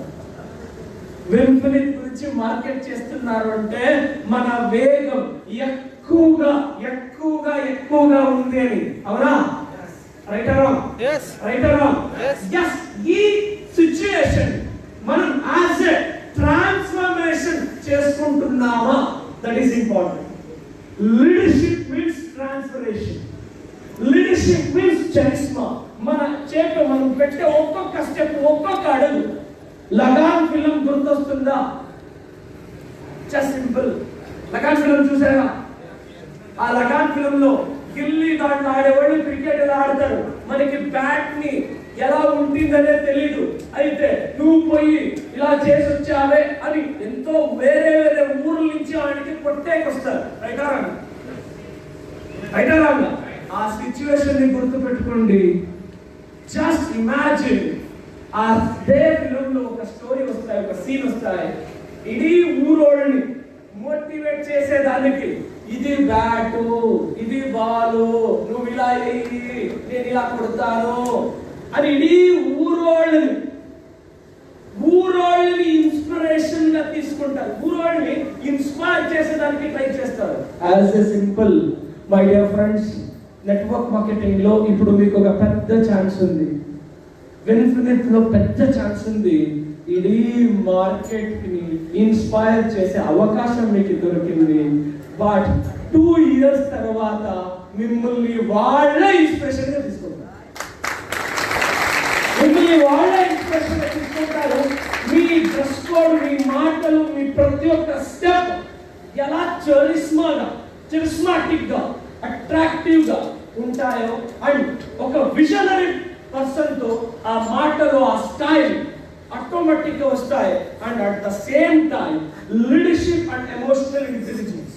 విన్ఫినిట్ గురించి మార్కెట్ చేస్తున్నారు అంటే మన వేగం ఎక్కువగా ఉంది అని. అవునా? Right or wrong? ఈ సిచ్యుయేషన్ మనం యాజ్ ఎ ట్రాన్స్ఫర్మేషన్ చేసుకుంటున్నామా? That is important. Leadership means transformation. Leadership means charisma. మన చేతిలో మనం పెట్టే ఒక్కొక్క స్టెప్, ఒక్కొక్క అడుగు. లగాన్ ఫిల్మ్ గుర్తొస్తుందా? Just simple. లగాన్ ఫిల్మ్ చూసారా? ఆ లగాన్ ఫిల్మ్ లో గిల్లీ దాంట్లో ఆడేవాళ్ళు క్రికెట్ ఎలా ఆడతారు, మనకి బ్యాట్ ని ఎలా ఉంటుందనే తెలీదు. అయితే నువ్వు పోయి ఇలా చేసి వచ్చావే అని ఎంతో వేరే ఊర్ల నుంచి ఆయనకి కొట్టేకొస్తారు. రైటా రాంగా? ఆ సిచ్యువేషన్ ని గుర్తు పెట్టుకోండి. జస్ట్ ఇమాజిన్ ఆ డే ఫిల్మ్ లో ఒక స్టోరీ వస్తాయి, ఒక సీన్ వస్తాయి. ఇడీ ఊరోళ్ళని మోటివేట్ చేసేదానికి ఇది బ్యాటు, ఇది బాలు, నువ్వు ఇలా వేయి, నేను ఇలా కొడతాను అని ఇడీ ఊరోళ్ళని ఇన్స్పిరేషన్ గా తీసుకుంటారు. ఊరోళ్ళని ఇన్స్పైర్ చేసేదానికి ట్రై చేస్తారు. As a simple my dear friends, network marketing లో ఇప్పుడు మీకు ఒక పెద్ద ఛాన్స్ ఉంది. ఇన్ఫినిట్ లో పెద్ద ఛాన్స్ ఉంది. ఇది మార్కెట్ ని ఇన్స్పైర్ చేసే అవకాశం మీకు దొరికింది. బట్ 2 years తర్వాత మిమ్మల్ని వాళ్ళ ఇన్స్పిరేషన్ గా తీసుకుంటారు. మీ డ్రెస్ కోడ్, మీ మాటలు, మీ ప్రతి ఒక్క స్టెప్ ఎలా చరిస్మాటిక్ గా, అట్రాక్టివ్ గా ఉంటాయో అండ్ ఒక విజనరీ పర్సన్ తో ఆ మాటలు, ఆ స్టైల్ ఆటోమేటిక్ గా వస్తాయి. And at the same time leadership and emotional intelligence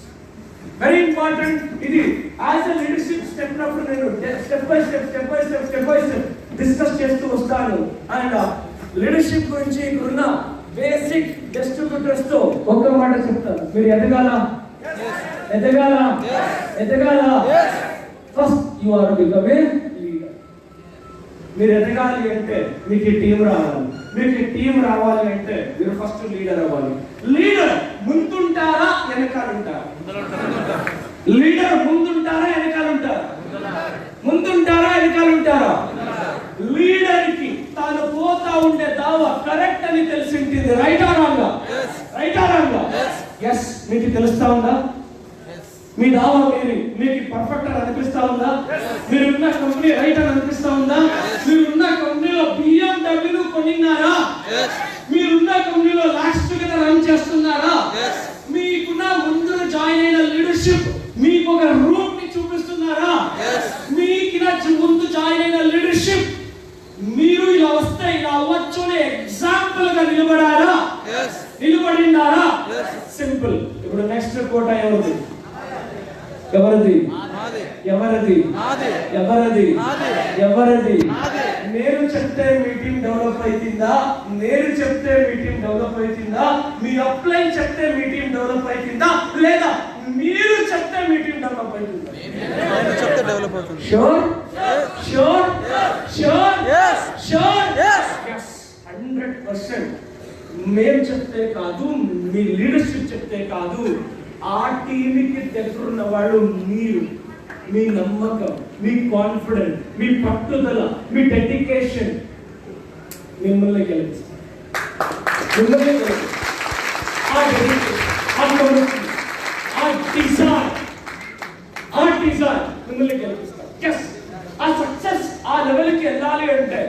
very important. ఇది యాజ్ ఎ లీడర్షిప్ స్టెప్ అప్పుడు నేను స్టెప్ బై స్టెప్ డిస్కస్ చేస్తూ వస్తాను. అండ్ లీడర్షిప్ గురించి ఇక్కడున్న బేసిక్ డిస్ట్రిబ్యూటర్స్ తో ఒక్క మాట చెప్తాను. మీరు ఎదగాల first you are become a leader. మీరు ఎదగాలి అంటే మీకు టీం రావాలి. మీకు టీం రావాలి అంటే మీరు ఫస్ట్ లీడర్ అవ్వాలి. లీడర్ ముందుంటారా వెనకాలంటారా? లీడర్ ముందుంటారా వెనకాలంటారా? ముందుంటారా వెనకాలంటారా? లీడర్ కి తాను పోతా ఉండే దావా కరెక్ట్ అని తెలిసి ఉంటుంది. రైటా రాంగా? ఎస్. మీకు తెలుస్తా ఉందా మీ దావా? మీకు పర్ఫెక్ట్ అని అనిపిస్తా ఉందా? మీరున్న కంపెనీ రైట్ అని అనిపిస్తా ఉందా? మీరున్న కంపెనీలో BMW కొనిన్నారా? మీరున్న కంపెనీలో లాక్స్ టుగెదర్ రన్ చేస్తున్నారా? మీకున్న ముందు జాయిన్ అయిన లీడర్షిప్ మీకు ఒక రూట్ ని చూపిస్తున్నారా? మీకున్న ముందు జాయిన్ అయిన లీడర్షిప్ మీరు ఇలా వస్తే ఇలా అవ్వచ్చు అనే ఎగ్జాంపుల్ గా నిలబడినారా? సింపుల్. ఇప్పుడు నెక్స్ట్ కోట ఎవరిది? నేను చెప్తే మీ టీం డెవలప్ అవుతుందా? మీ అప్లైన్ చెప్తే మీ టీం డెవలప్ అవుతుందా? లేదా మీరు చెప్తే మీ టీం డెవలప్ అవుతుందా? షూర్ 100%. మేము చెప్తే కాదు, మీ లీడర్షిప్ చెప్తే కాదు, ఆ టీంకి దగ్గరున్న వాళ్ళు మీరు. మీ నమ్మకం, మీ కాన్ఫిడెన్స్, మీ పట్టుదల, మీ డెడికేషన్ మిమ్మల్ని గెలిపిస్తారు. ఆ డిజైర్ మిమ్మల్ని గెలిపిస్తారు. ఎస్, ఆ సక్సెస్ ఆ లెవెల్కి వెళ్ళాలి అంటే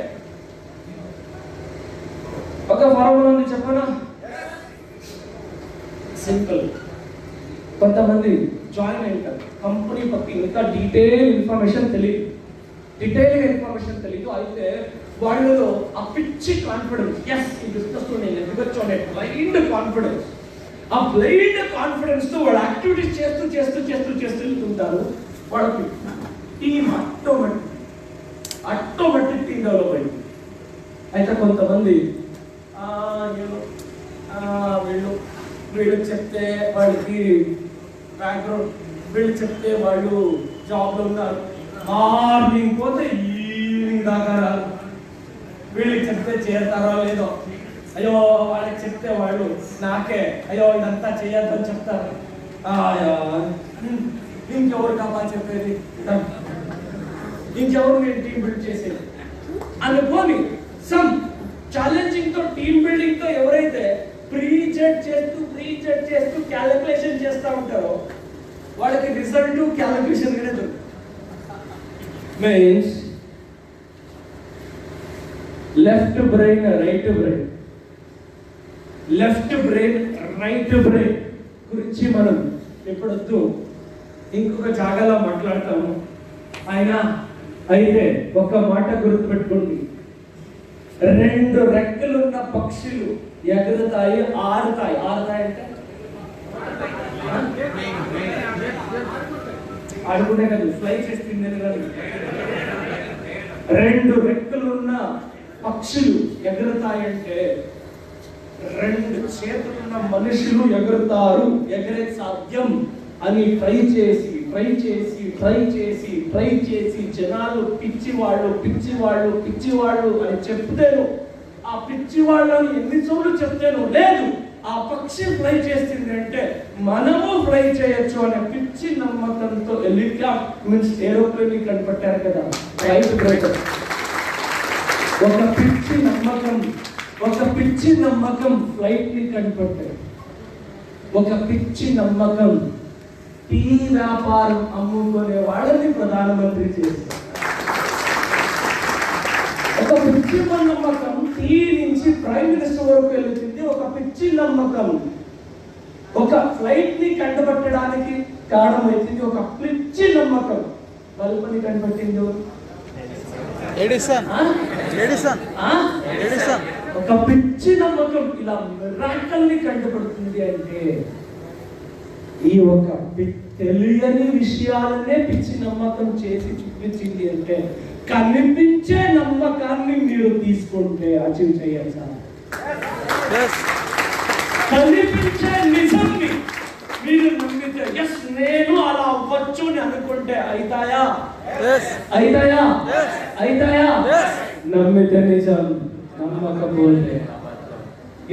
ఒక ఫార్ములా ఉంది, చెప్పనా? సింపుల్. కొంతమంది జాయిన్ అయ్యారు, కంపెనీ పక్క ఇంకా డీటెయిల్ ఇన్ఫర్మేషన్ తెలియదు. అయితే వాళ్ళలో ఆ పిచ్చి కాన్ఫిడెన్స్, ఎస్ ఈ బిజినెస్ లో నేను ఎదగొచ్చే బ్లైండ్ కాన్ఫిడెన్స్, ఆ బ్లైండ్ కాన్ఫిడెన్స్ తో వాళ్ళు యాక్టివిటీస్ చేస్తూ వెళ్తుంటారు. వాళ్ళకి టీమ్ ఆటోమేటిక్ టీమ్ డెవలప్ అయింది. అయితే కొంతమంది వీళ్ళు చెప్తే వాళ్ళకి బ్యాక్గ్రౌండ్, వీళ్ళు చెప్తే వాళ్ళు జాబ్లో ఉన్నారు, మార్నింగ్ పోతే ఈవినింగ్ దాకా రారు. వీళ్ళకి చెప్తే చేరతారో లేదో, అయ్యో వాళ్ళకి చెప్తే వాళ్ళు నాకే అయ్యో ఇదంతా చేయొద్దని చెప్తారు. ఇంకెవరు కావాలి చెప్పేది? ఇంకెవరు నేను టీం బిల్డ్ చేసేది అనుకోని సమ్ ఛాలెంజింగ్ తో, టీమ్ బిల్డింగ్ తో ఎవరైతే ప్రీజెట్ చేస్తూ క్యాలిక్యులేషన్ చేస్తూ ఉంటారో వాళ్ళకి రిజల్ట్ క్యాలిక్యులేషన్ గానే దొరుకుతుంది. Means left brain right brain గురించి మనం ఎప్పుడొద్దు ఇంకొక జాగాలో మాట్లాడతాము. అయితే ఒక మాట గుర్తుపెట్టుకోండి, 2 రెక్కలున్న పక్షులు ఎగురుతాయి, ఆరుతాయి అంటే ఆడుకునే కదా, ఫ్లై చేస్తుంది కానీ. 2 రెక్కలున్న పక్షులు ఎగురుతాయి అంటే 2 చేతులున్న మనుషులు ఎగురుతారు, ఎగరే సాధ్యం అని ట్రై చేసి జనాలు పిచ్చివాళ్ళు అని చెప్తేను, ఆ పిచ్చివాళ్ళని ఎన్నిసార్లు చెప్తేను లేదు, ఆ పక్షి ఫ్లై చేస్తుంది అంటే మనము ఫ్లై చేయొచ్చు అనే పిచ్చి నమ్మకంతో హెలికాప్టర్ మీన్స్ ఏరోప్లేన్ కనిపెట్టారు కదా ఫ్లైట్ బ్రేకర్. ఒక పిచ్చి నమ్మకం ఫ్లైట్ ని కనిపెట్టారు. ఒక పిచ్చి నమ్మకం టీ వ్యాపారం అమ్ముకునే వాళ్ళని ప్రధానమంత్రి చేశారు. ఒక పిచ్చి నమ్మకం టీ నుంచి ప్రైమ్ మినిస్టర్ వరకు వెళ్తుంది. ఒక పిచ్చి నమ్మకం ఒక ఫ్లైట్ ని కంటపట్టడానికి కారణమైంది. ఒక పిచ్చి నమ్మకం బల్బుని కనిపెట్టింది ఎడిసన్. ఒక పిచ్చి నమ్మకం ఇలా మిరాకిల్ని కంటపడుతుంది అంటే ఈ ఒక తెలియని విషయాలనే పిచ్చి నమ్మకం చేసి చూపించింది అంటే కనిపించే నమ్మకాన్ని మీరు తీసుకుంటే అచీవ్ చేయొచ్చు. కనిపించే నిజాన్ని మీరు నమ్మితే ఎస్ నేను అలా అవ్వచ్చు అని అనుకుంటే అవుతాయా? నమ్మితే నిజం, నమ్మకపోతే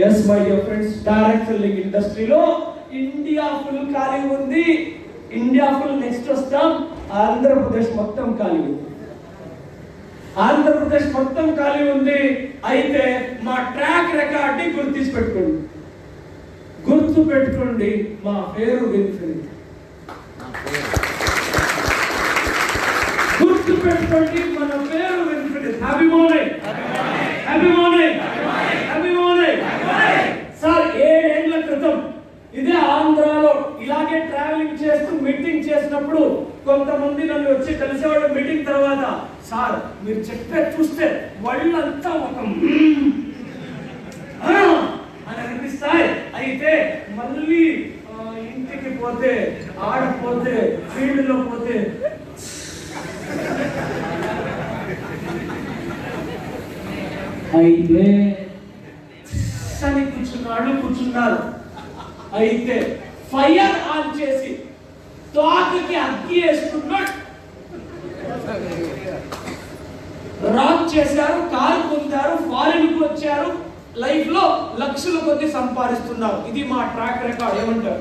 yes my dear friends. Direct selling ఇండస్ట్రీలో ఇండియా ఫుల్ ఖాళీ ఉంది. ఇండియా ఫుల్ నెక్స్ట్ వస్తాం. ఆంధ్రప్రదేశ్ మొత్తం ఖాళీ ఉంది. అయితే మా ట్రాక్ రికార్డ్ ని గుర్తు పెట్టుకోండి. మా పేరు ఇన్ఫినిటీ. గుర్తు పెట్టుకోండి, మన పేరు ఇన్ఫినిటీ. Happy morning sir. 7 ఏళ్ల క్రితం ఇదే ఆంధ్రాలో ఇలాగే ట్రావెలింగ్ చేస్తూ మీటింగ్ చేసినప్పుడు కొంతమంది నన్ను వచ్చి కలిసేవాళ్ళు. మీటింగ్ తర్వాత సార్ మీరు చెప్పే చూస్తే వాళ్ళంతా ఒక అని అనిపిస్తాయి. అయితే మళ్ళీ ఇంటికి పోతే, ఆడపోతే, ఫీల్డ్ లో పోతే అయితే కూర్చున్నారు. అయితే ఫైర్ ఆన్ చేసి తోకకి అగ్గి వేసుకున్నాడు. రాక్ చేశారు, కారు పొందారు, ఫారెన్ కు వచ్చారు, లైఫ్ లో లక్షల కొద్ది సంపాదిస్తున్నారు. ఇది మా ట్రాక్ రికార్డ్. ఏమంటారు?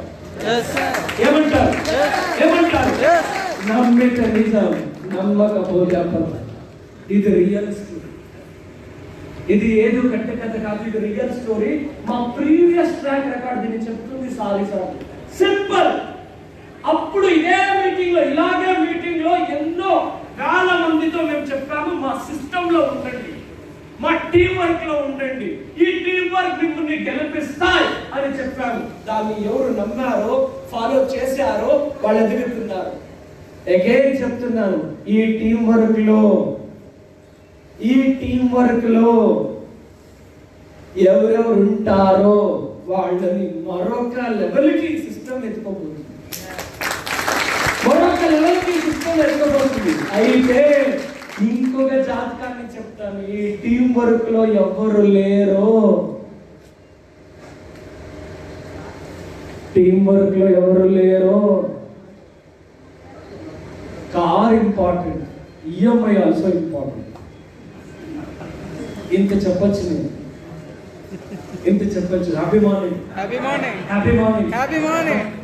నమ్మితే నిజం, నమ్మకపోతే అబద్ధం. ఇది రియల్ స్టోరీ. ఇది ఏదో కట్టే కథ కాదు, ఇది రియల్ స్టోరీ. మా ప్రీవియస్ ట్రాక్ రికార్డ్ దీన్ని చెప్తుంది. Sorry simple. అప్పుడు ఇలాగే మీటింగ్ లో ఎన్నో వేల మందితో మేము చెప్పాము, మా సిస్టమ్ లో ఉండండి, మా టీం వర్క్ లో ఉండండి, ఈ టీం వర్క్ మిమ్మల్ని గెలిపిస్తాయి అని చెప్పాము. దాన్ని ఎవరు నమ్మారో, ఫాలో చేశారో వాళ్ళు ఎదుగుతున్నారు. అగైన్ చెప్తున్నాను, ఈ టీం వర్క్ లో ఎవరెవరు ఉంటారో వాళ్ళని మరొక లెవెల్కి సిస్టమ్ ఎత్తుకోబోతుంది. అయితే ఇంకొక జాతకాన్ని చెప్తాను. ఈ టీం వర్క్ లో ఎవరు లేరో car important, EMI also important. ఇంత చెప్పచ్చు. Happy morning.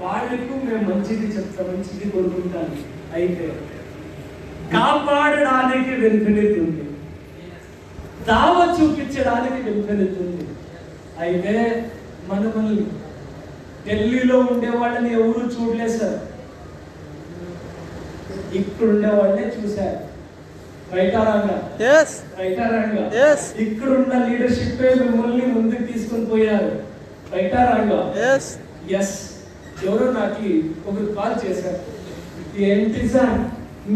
వాళ్ళకు మేము మంచిది చెప్తాం, మంచిది కోరుకుంటాను. అయితే కాపాడడానికి వెనుకనెత్తుంది, దావ చూపించడానికి వెనుకనెత్తుంది. అయితే మనల్ని ఢిల్లీలో ఉండే వాళ్ళని ఎవరు చూడలేదు సార్, ఇక్కడ ఉండే వాళ్ళనే చూశారు. రైతారంగా ఇక్కడున్న లీడర్షిప్ మిమ్మల్ని ముందుకు తీసుకొని పోయారు. రైతారంగా ఎవరో నాకు ఒకరు కాల్ చేశారు. ఏంటి సార్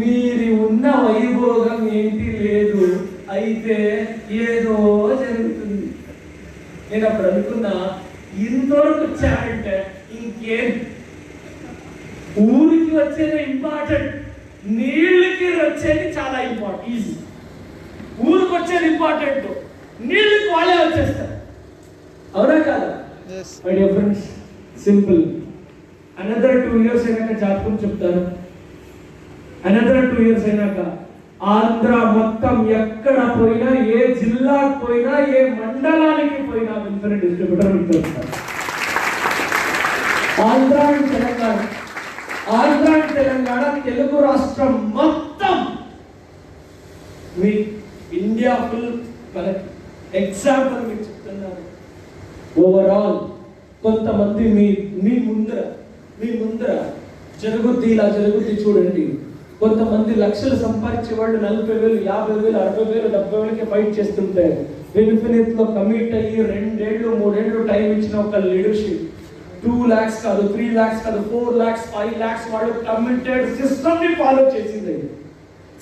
మీరు ఉన్న వైభోగం ఏంటి లేదు, అయితే ఏదో జరుగుతుంది. నేను అప్పుడు అనుకున్నా, ఇంతవరకు వచ్చారంటే ఇంకేం, ఊరికి వచ్చేది ఇంపార్టెంట్, నీళ్ళకి వచ్చేది చాలా ఇంపార్టెంట్. ఈజీ. ఊరికి వచ్చేది ఇంపార్టెంట్, నీళ్ళకి వాళ్ళే వచ్చేస్తారు. అవునా కాదా? My dear friends, simple. Another 2 years అయినాక జాతకం చెప్తారు. అనదర్ 2 years అయినాక ఆంధ్ర మొత్తం ఎక్కడ పోయినా, ఏ జిల్లాకు పోయినా, ఏ మండలానికి పోయినా ఇన్ఫినిట్ డిస్ట్రిబ్యూటర్ మీకు దొరుకుతారు. ఆంధ్ర అండ్ తెలంగాణ తెలుగు రాష్ట్రం మొత్తం మీ ఇండియా ఫుల్ కనెక్ట్. ఎగ్జాంపుల్ మీకు చెప్తున్నాను. ఓవరాల్ కొంతమంది మీ ముందర జరుగుద్ది, ఇలా జరుగుద్ది చూడండి. కొంతమంది లక్షలు సంపాదించే వాళ్ళు 40,000, 50,000, 60,000, 70,000కి ఫైట్ చేస్తుంటే ఇన్ఫినిట్ లో కమిట్ అయ్యి 2 ఏళ్ళు 3 ఏళ్ళు టైం ఇచ్చిన ఒక లీడర్షిప్ 2 lakhs కాదు, 3 lakhs కాదు, 4 lakhs, 5 lakhs వాళ్ళు కమిటెడ్ సిస్టమ్ ని ఫాలో చేసింది.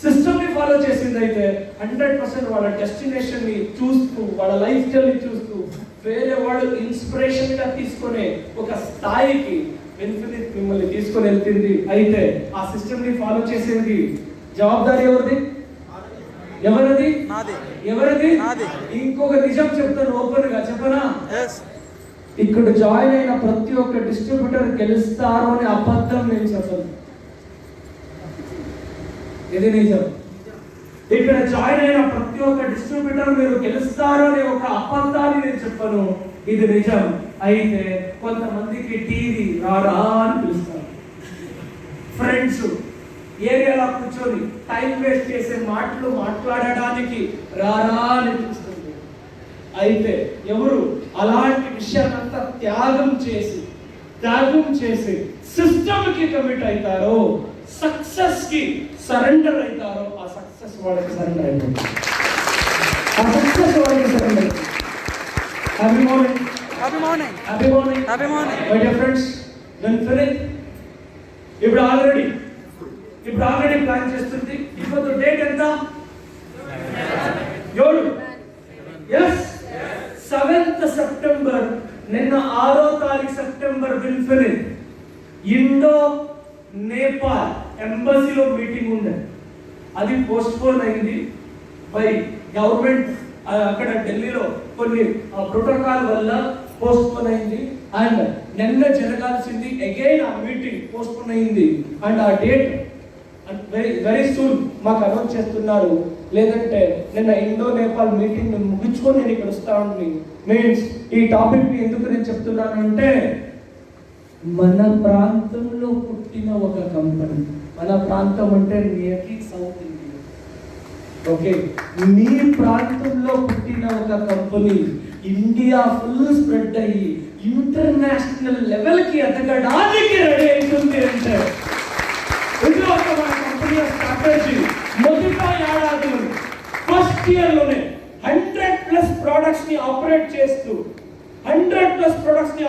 సిస్టమ్ ని ఫాలో చేసింది అయితే 100% వాళ్ళ డెస్టినేషన్ ని చూస్తూ, వాళ్ళ లైఫ్ స్టైల్ ని చూస్తూ వేరే వాళ్ళు ఇన్స్పిరేషన్ గా తీసుకునే ఒక స్థాయికి ఇన్ఫినిట్ మిమ్మల్ని తీసుకొని వెళ్తుంది. అయితే ఆ సిస్టమ్ ని ఫాలో చేసేది జవాబారి ఎవరిది? ఎవరిది? ఇంకొక నిజం చెప్తాను ఓపెన్ గా, చెప్పనా? ఇక్కడ జాయిన్ అయిన ప్రతి ఒక్క డిస్ట్రిబ్యూటర్ గెలుస్తారు అని అబద్ధం నేను చెప్పను. ఇది నిజం. ఇక్కడ జాయిన్ అయిన ప్రతి ఒక్క డిస్ట్రిబ్యూటర్ మీరు గెలుస్తారు అనే ఒక అబద్ధాన్ని నేను చెప్పను. ఇది నిజం. అయితే కొంతమందికి టీవీ రారా అని పిలుస్తారు. ఫ్రెండ్స్ ఏరియాలో కూర్చొని టైం వేస్ట్ చేసే మాటలు మాట్లాడడానికి రారా అని పిలుస్తుంది. అయితే ఎవరు అలాంటి విషయాన్నంతా త్యాగం చేసి సిస్టమ్ కి కమిట్ అవుతారో, సక్సెస్ కి సరెండర్ అవుతారో, ఆ సక్సెస్ వాళ్ళకి సరెండర్ అయిపోతుంది. Happy morning. My dear friends, ఇప్పుడు ఆల్రెడీ ప్లాన్ చేస్తుంది. ఇప్పుడు డేట్ ఎంత? 7th September. నిన్న 6వ సెప్టెంబర్ విన్ఫినిట్ ఇండో నేపాల్ ఎంబసీలో మీటింగ్ ఉంది. అది పోస్ట్పోన్ అయింది బై గవర్నమెంట్. అక్కడ ఢిల్లీలో కొన్ని ప్రోటోకాల్ వల్ల పోస్ట్పోన్ అయింది. అండ్ నిన్న జరగాల్సింది అగైన్ ఆ మీటింగ్ పోస్ట్పోన్ అయింది. అండ్ ఆ డేట్ వెరీ సూన్ మాకు అనౌన్స్ చేస్తున్నారు. లేదంటే నిన్న ఇండో నేపాల్ మీటింగ్ ముగించుకొని నేను ఇక్కడ వస్తాను. మీన్స్ ఈ టాపిక్ ఎందుకు నేను చెప్తున్నాను అంటే, మన ప్రాంతంలో పుట్టిన ఒక కంపెనీ, మన ప్రాంతం అంటే నియర్లీ సౌత్ ఇండియా, ఓకే, మీ ప్రాంతంలో పుట్టిన ఒక కంపెనీ ఇండియా ఫుల్ స్ప్రెడ్ అయ్యి ఇంటర్నేషనల్ లెవెల్ కి ఎదగడానికి రెడీ అవుతుంది అంటే ఇది ఒక మన కంపెనీ స్ట్రాటజీ. మొదటి ఏడాదిలో ఫస్ట్ ఇయర్ లోనే 100+ ప్రొడక్ట్స్ ని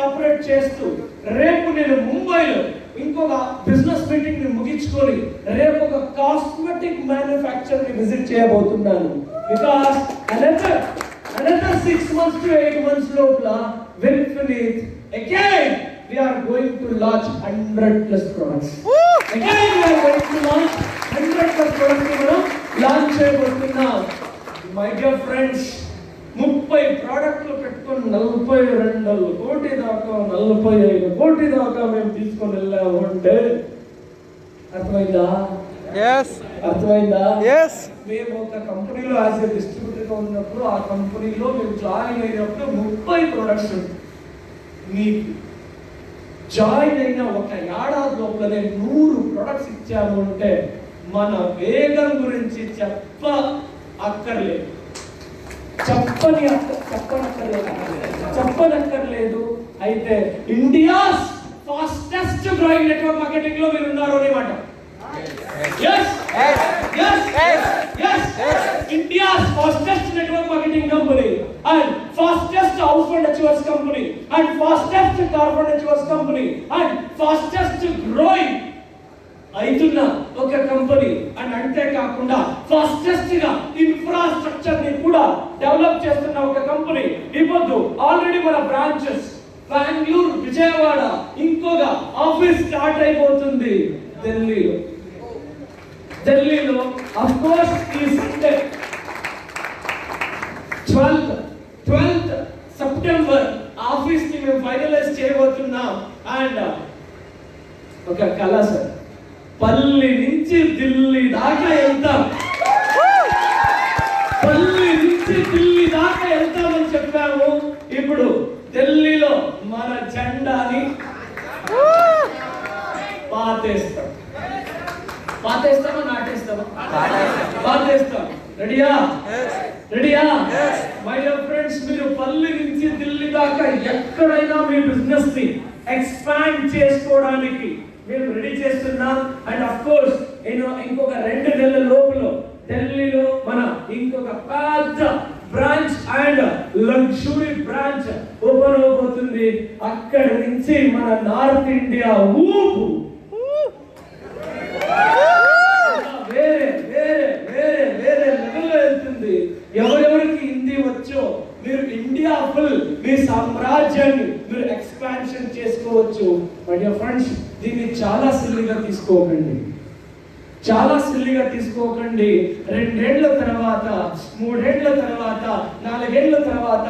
ఆపరేట్ చేస్తూ రేపు నేను ముంబైలో ఇంకొక బిజినెస్ మీటింగ్ ని ముగించుకొని రేపు ఒక కాస్మెటిక్ మ్యానుఫ్యాక్చర్ ని విజిట్ చేయబోతున్నాను. Because another 6 months to 8 months లోపల Vinfinite again we are going to launch 100+ products. Again we are going to launch 100+ products ని మనం లాంచ్ చేయబోతున్నాం. మై డియర్ ఫ్రెండ్స్, 30 ప్రోడక్ట్లు పెట్టుకొని 42 కోటి దాకా 45 కోటి దాకా మేము తీసుకొని వెళ్ళాము అంటే అర్థమైందా? మేము ఒక కంపెనీలో యాజ్ ఎ డిస్ట్రిబ్యూటర్ గా ఉన్నప్పుడు ఆ కంపెనీలో మేము జాయిన్ అయినప్పుడు 30 ప్రొడక్ట్స్ మీకు జాయిన్ అయిన ఒక ఏడాది లోపలనే 100 ప్రొడక్ట్స్ ఇచ్చాము అంటే మన వేగం గురించి చెప్పనక్కర్లేదు. అయితే India's fastest growing network marketing లో మీరు ఉన్నారు అన్నమాట. India's fastest network marketing company and fastest household achievers company and fastest corporate achievers company and fastest growing అయితున్న ఒక కంపెనీ. అండ్ అంతే కాకుండా ఫాస్టెస్ట్ గా ఇన్ఫ్రాస్ట్రక్చర్ ని కూడా డెవలప్ చేస్తున్న ఒక కంపెనీ. ఇప్పుడు ఆల్రెడీ మన బ్రాంచెస్ బెంగళూరు, విజయవాడ, ఇంకొక ఆఫీస్ స్టార్ట్ అయిపోతుంది ఢిల్లీలో. ఆఫ్ కోర్స్ ఈ సండే 12th సెప్టెంబర్ మేము ఫైనలైజ్ చేయబోతున్నాం. అండ్ ఒక కళ సార్, పల్లి నుంచి ఢిల్లీ దాకా వెళ్తాం, పల్లి నుంచి ఢిల్లీ దాకా వెళ్తామని చెప్పాము. ఇప్పుడు ఢిల్లీలో మన జెండాని పాతేస్తాం. పాతేస్తామా నాటేస్తామా? పాతేస్తాం. రెడీయా? రెడీయా? మై డియర్ ఫ్రెండ్స్, మీరు పల్లి నుంచి ఢిల్లీ దాకా ఎక్కడైనా మీ బిజినెస్ ని ఎక్స్పాండ్ చేసుకోవడానికి మేము రెడీ చేస్తున్నాం. అండ్ ఆఫ్ కోర్స్ ఇంకొక 2 నెలల లోపల ఢిల్లీలో మన ఇంకొక పెద్ద branch and luxury branch open అవబోతుంది. అక్కడి నుంచి మన నార్త్ ఇండియా ఊపు వేరే వేరే వేరే వేరే లెవెల్లో వెళ్తుంది. ఎవరెవరికి హిందీ వచ్చో మీరు ఇండియా ఫుల్ మీ సామ్రాజ్యాన్ని మీరు ఎక్స్పాన్షన్ చేసుకోవచ్చు. మై డియర్ ఫ్రెండ్స్, దీన్ని చాలా సిల్లిగా తీసుకోకండి, చాలా సిల్లిగా తీసుకోకండి. 2 ఏళ్ల తర్వాత, 3 ఏళ్ల తర్వాత, 4 ఏళ్ల తర్వాత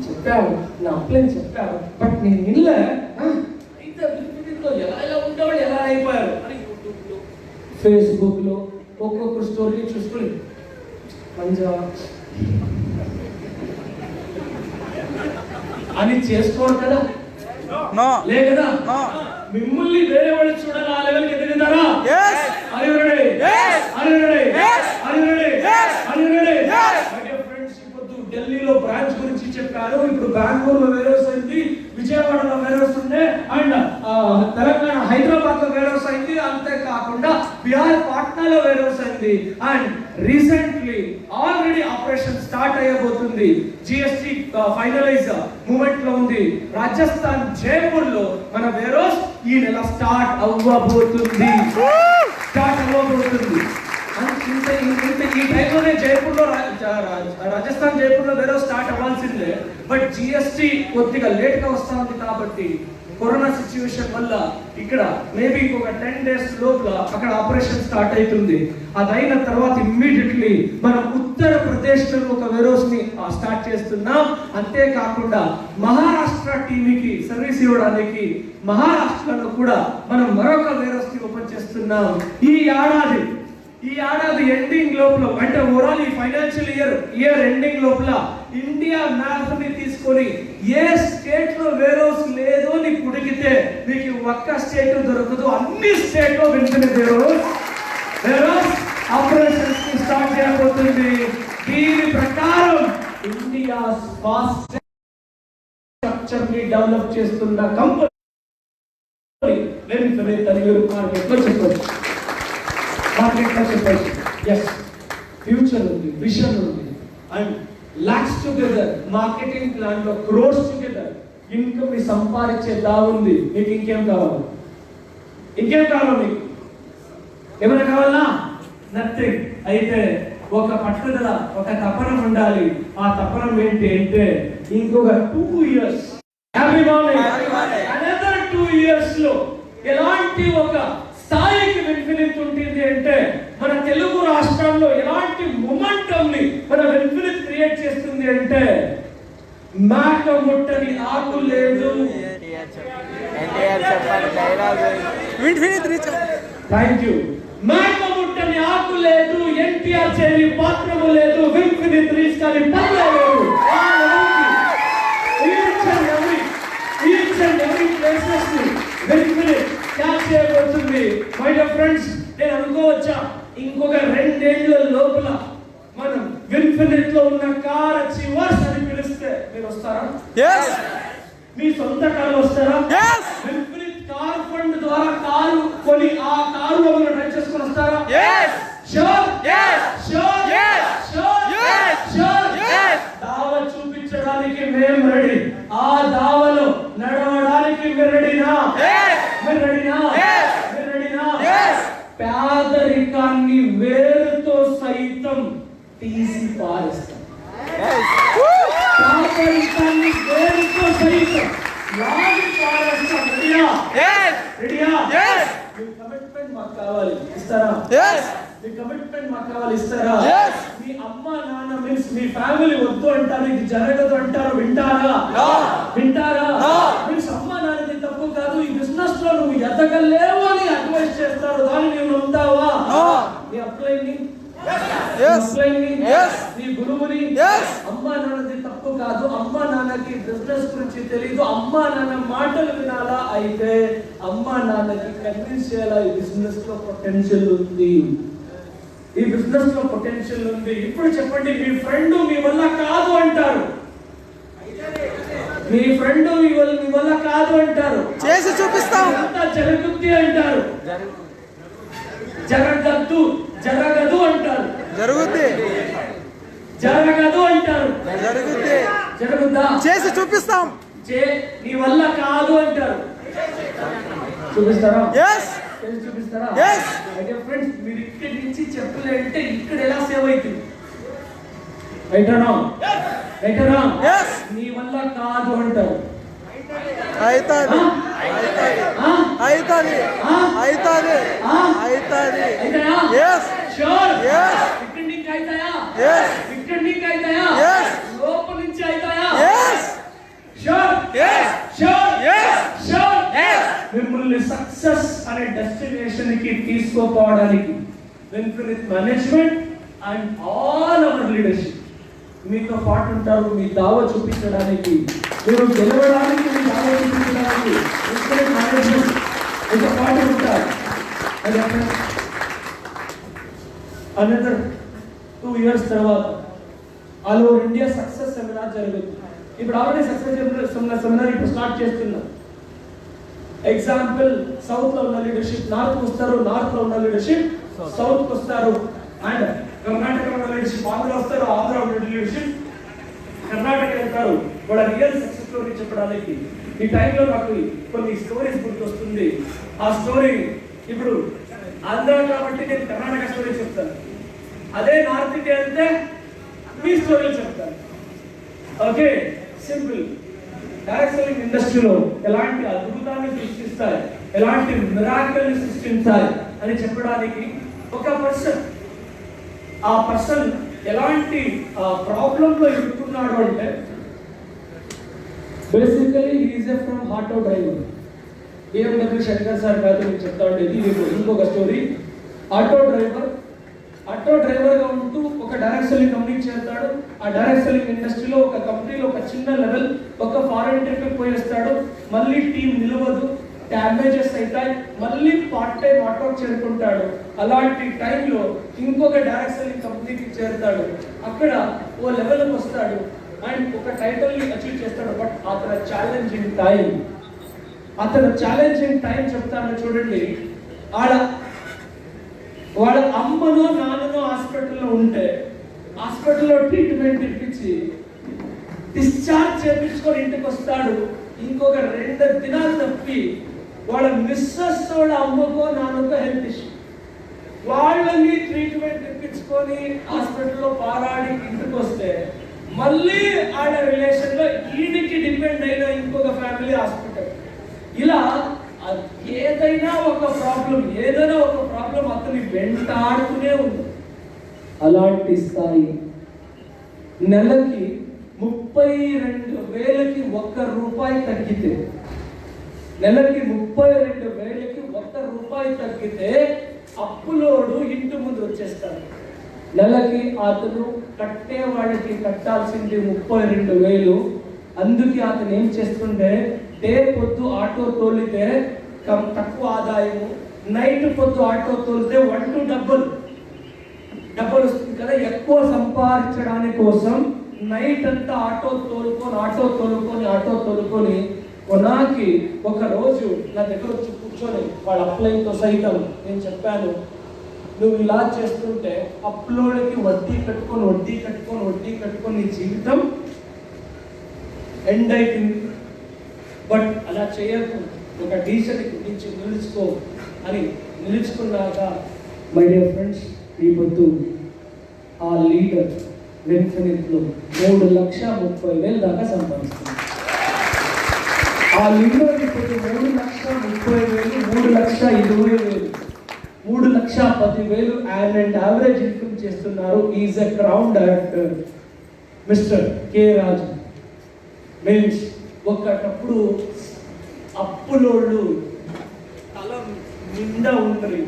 చెప్పావు, నా అప్లైన్ చెప్పావు, బట్ నేను నిన్న ఎలా ఉండేవాళ్ళు ఎలా అయిపోయారు అని యూట్యూబ్లో, ఫేస్బుక్లో ఒక్కొక్క స్టోరీ చూసుకుని పంజాబ్ అని చేసుకోరు కదా, లే కదా. మిమ్మల్ని వేరే వాళ్ళు చూడాలి, ఆ లెవెల్కి ఎదుగుతారా? ఢిల్లీలో బ్రాంచ్ గురించి చెప్పారు. ఇప్పుడు బెంగళూరులో వేరేస్ అయింది, విజయవాడలో వేరేస్ ఉండే, అండ్ తెలంగాణ హైదరాబాద్ లో వేరేస్ అయింది. అంతేకాకుండా బిహార్ పాట్నాలో వేరేస్ అయింది. And recently already operation start అయ్యబోతుంది. జిఎస్టి ఫైనలైజ్ మూమెంట్ లో ఉంది. రాజస్థాన్ జైపూర్ లో మన వేరోస్ ఈ నెల స్టార్ట్ అవ్వబోతుంది. ఈ టైంలోనే జైపూర్ లో రాజస్థాన్ జైపూర్ లో వేరే స్టార్ట్ అవ్వాల్సిందే. బట్ జిఎస్టి కొద్దిగా లేట్ గా వస్తా ఉంది కాబట్టి కరోనా సిచ్యువేషన్ వల్ల ఇక్కడ మేబీ ఇంకొక 10 days లోపల అక్కడ ఆపరేషన్ స్టార్ట్ అవుతుంది. అదైన తర్వాత ఇమ్మీడియట్లీ మనం ఉత్తరప్రదేశ్ లో ఒక వేరోస్ ని స్టార్ట్ చేస్తున్నాం. అంతేకాకుండా మహారాష్ట్ర టీవీకి సర్వీస్ ఇవ్వడానికి మహారాష్ట్రలో కూడా మనం మరొక వేరోస్ ని ఓపెన్ చేస్తున్నాం. ఈ ఏడాది ఎండింగ్ లోపల, అంటే ఓవరాల్ ఈ ఫైనాన్షియల్ ఇయర్ ఎండింగ్ లోపల ఇండియా మ్యాప్ ని తీసుకొని ఏ స్టేట్ లో వేరోస్ లేదో ని పుడిగితే మీకు ఒక్క స్టేట్ దొరకదు, అన్ని స్టేట్ లో వెంటనే వేరోస్ ఆపరేషన్స్ ని స్టార్ట్ చేయబోతుంది. దీని ప్రకారం ఇండియా ఫాస్ట్ స్ట్రక్చర్ ని డెవలప్ చేస్తున్న కంపెనీ వెంటనే తన మార్కెట్ లో చెప్పొచ్చు. ఎస్, ఫ్యూచర్ ఉంది, విజన్ ఉంది, and lakhs together marketing plan లో క్రోర్స్ టుగెదర్ ఇన్కమ్ ని సంపాదించే దావుంది. మీకు ఇంకేం కావాలి? ఇంకేం కావాలి? మీకు ఏమైనా కావాలా? నథింగ్. అయితే ఒక పట్టుదల, ఒక తపనం ఉండాలి. ఆ తపనం ఏంటి అంటే ఇంకొక 2 years, another 2 years లో ఎలాంటి ఒక స్థాయికి వెన్ఫినిత్ ఉంటుంది అంటే మన తెలుగు రాష్ట్రాల్లో ఎలాంటి మొమెంటం ని మన వెన్ఫినిత్ క్రియేట్ చేస్తుంది అంటే మేక ముట్టని ఆకు లేదు. Thank you. మేక ముట్టని ఆకు లేదు, ఎన్టీఆర్ చేయని పాత్రము లేదు, వెన్ఫినిత్ రీచ్ కానీ పనులే లేదు. ఈచ్ అండ్ ఎవ్రీ ప్లేసెస్ ని వెన్ఫినిత్ క్యాచ్ చేయబోతుంది. మై డియర్ ఫ్రెండ్స్, నేను అనుకోవచ్చా ఇంకొక 2 ఏళ్ల లోపల మనం వెన్ఫినిత్ లో ఉన్న కార్ అచీవర్స్ అని పిలిస్తే మీరు వస్తారా? మీ సొంత కారు వస్తారా? వెన్ఫినిత్ కార్ ఫండ్ ద్వారా కారు కొని ఆ కారులో మీరు డ్రైవ్ చేసుకొని వస్తారా? దావ చూపించడానికి మేము రెడీ. ఆ దావలో నడవడానికి మీరు రెడీనా? పేదరికాన్ని వేరుతో సైతం తీసి పారేస్తాం. పేదరికాన్ని వేరుతో సైతం లాగి పారేస్తాం. రెడీయా? మీ కమిట్మెంట్ మాకు కావాలి. ఇస్తారా? మీ కమిట్మెంట్ మాకు కావాలి, ఇస్తారా? Yes. మీ అమ్మ నాన్న మీన్స్ మీ ఫ్యామిలీ వద్దు అంటారు, ఇది జరగదు అంటారు, వింటారా? వింటారా? మీన్స్ అమ్మ నాన్నది తప్పు కాదు, ఈ బిజినెస్ లో నువ్వు ఎదగలేవు అని అడ్వైస్ చేస్తారు, దాన్ని నువ్వు నమ్ముతావా? నీ అప్లైని నీ గురువుని అమ్మా నాన్నది తప్పు కాదు, అమ్మా నాన్నకి బిజినెస్ గురించి తెలియదు, అమ్మా నాన్న మాటలు వినాలా, అయితే అమ్మా నాన్నకి కన్విన్స్ చేయాలా ఈ బిజినెస్ లో పొటెన్షియల్ ఉంది, ఈ బిజినెస్ లో పొటెన్షియల్ ఉంది. ఇప్పుడు చెప్పండి, మీ ఫ్రెండ్ మీ వల్ల కాదు అంటారు, మీ ఫ్రెండ్ మీ వల్ల కాదు అంటారు, చేసి చూపిస్తాం, జరుగుద్ది అంటారు, జరగద్దు జరగదు అంటారు, జరుగుద్ది జరగదు అంటారు, జరుగుద్ది జరుగుద్దా? చేసి చూపిస్తాం, నీ వల్ల కాదు అంటారు, చూపిస్తారా? yes చేసి చూపిస్తారా? yes అయితే ఫ్రెండ్స్, మీరు ఇక్కడి నుంచి చెప్పలేంటే ఇక్కడ ఎలా సేవ్ అవుతుంది? Right or wrong? Right or wrong? yes నీ వల్ల కాదు అంటారు, అయితాది అయితాది అయితాది అయితాది yes షూర్ yes ఇక్కడ నుంచి అయితాయా? yes ఇక్కడ నుంచి అయితాయా? yes లోపల నుంచి అయితాయా? yes sure yes sure yes sure yes మిమ్మల్ని సక్సెస్ అనే డెస్టినేషన్ కి తీసుకుపోవడానికి infinite management and all our leadership మీతో పాటు ఉంటారు, మీ దావ చూపించడానికి, మీరు గెలవడానికి, మీ దావ చూపించడానికి ఇన్ఫినిట్ మేనేజ్మెంట్ మీతో పాటు ఉంటారు. అనదర్ 2 years తర్వాత all over India success seminar జరుగుతుంది. ఇప్పుడు ఆల్రెడీ సక్సెస్ సెమినార్ ఇప్పుడు స్టార్ట్ చేస్తున్నాం. ఎగ్జాంపుల్, సౌత్ లో ఉన్న లీడర్షిప్ నార్త్ వస్తారు, నార్త్ లో ఉన్న లీడర్షిప్ సౌత్ వస్తారు, అండ్ కర్ణాటక ఉన్న లీడర్షిప్ ఆంధ్ర వస్తారు, ఆంధ్ర ఉన్న లీడర్షిప్ కర్ణాటక వెళ్తారు. వాళ్ళ రియల్ సక్సెస్ స్టోరీ చెప్పడానికి ఈ టైంలో నాకు కొన్ని స్టోరీస్ గుర్తొస్తుంది. ఆ స్టోరీ ఇప్పుడు ఆంధ్ర కాబట్టి నేను కర్ణాటక స్టోరీ చెప్తాను, అదే నార్త్ ఇండియా వెళ్తే మీ స్టోరీలు చెప్తాను. Okay, simple. డైరెక్ట్ సెల్లింగ్ ఇండస్ట్రీలో ఎలాంటి అద్భుతాన్ని సృష్టిస్తాయి, ఎలాంటి మిరాకిల్ని సృష్టించాలి అని చెప్పడానికి ఒక పర్సన్, ఆ పర్సన్ ఎలాంటి ప్రాబ్లమ్ లో ఇరుక్కున్నాడు అంటే, basically is a from auto driver. BMW Shankar sir కాదు నేను చెప్తా ఉండేది, ఇంకొక స్టోరీ. ఆటో డ్రైవర్ గా ఉంటూ ఒక డైరెక్ట్ సెల్లింగ్ కంపెనీకి చేస్తాడు. ఆ డైరెక్ట్ సెల్లింగ్ ఇండస్ట్రీలో ఒక కంపెనీలో ఒక చిన్న లెవెల్, ఒక ఫారెన్ ట్రిప్ పోయేస్తాడు, మళ్ళీ టీం నిలవదు, డ్యామేజెస్ అవుతాయి, మళ్ళీ పార్ట్ టైం ఆటో చేరుకుంటాడు. అలాంటి టైంలో ఇంకొక డైరెక్ట్ సెల్లింగ్ కంపెనీకి చేరుతాడు, అక్కడ ఓ లెవెల్కి వస్తాడు అండ్ ఒక టైటిల్ ని అచీవ్ చేస్తాడు. బట్ అతని ఛాలెంజింగ్ టైం చెప్తాను చూడండి. వాళ్ళ అమ్మనో నాన్ననో హాస్పిటల్లో ఉంటే హాస్పిటల్లో ట్రీట్మెంట్ ఇప్పించి డిశ్చార్జ్ చేయించుకొని ఇంటికి వస్తాడు. ఇంకొక 2 దినాలు తప్పి వాళ్ళ మిస్సెస్ వాళ్ళ అమ్మకో నాన్నకో హెల్త్ ఇష్యూ, వాళ్ళని ట్రీట్మెంట్ ఇప్పించుకొని హాస్పిటల్లో పారాడి ఇంటికి వస్తే మళ్ళీ ఆడ రిలేషన్ లో ఈడికి డిపెండ్ అయిన ఇంకొక ఫ్యామిలీ హాస్పిటల్. ఇలా ఏదైనా ఒక ప్రాబ్లం అతని వెంటాడుతూనే ఉంది. అలాంటి స్థాయి నెలకి 32,000కి ₹1 తగ్గితే, నెలకి 32,000కి ₹1 తగ్గితే అప్పులోడు ఇంటి ముందు వచ్చేస్తాడు. నెలకి అతను కట్టేవాడికి కట్టాల్సింది 32,000. అందుకే అతను ఏం చేస్తుంటే, డే పొద్దు ఆటో తోలితే తక్కువ ఆదాయము, నైట్ పొద్దు ఆటో తోలితే 1 to డబ్బులు వస్తుంది కదా, ఎక్కువ సంపాదించడానికి కోసం నైట్ అంతా ఆటో తోలుకొని కొనాకి ఒక రోజు నా దగ్గర వచ్చి కూర్చొని వాళ్ళ అప్లైన్తో సైతం నేను చెప్పాను, నువ్వు ఇలా చేస్తుంటే అప్లోడ్కి వడ్డీ కట్టుకొని నీ జీవితం ఎండ్ అయిపోయింది. బట్ అలా చేయకు, ఒక డీసెంట్ నుంచి నిలుచుకో అని నిలుచుకున్నాక మై డియర్ ఫ్రెండ్స్, ఈ పొద్దు ఆ లీడర్ వెన్ఫినిట్లో 3,30,000 దాకా సంపాదిస్తుంది. ఆ లీడర్ ఇప్పుడు 3,30,000, 3,20,000, 3,00,000 1,10,000 అండ్ యావరేజ్ ఇన్కమ్ చేస్తున్నారు. Is a crown director mister K Raju. Means ఒకటప్పుడు అప్పులోళ్ళు తల నిండా ఉండ్రి,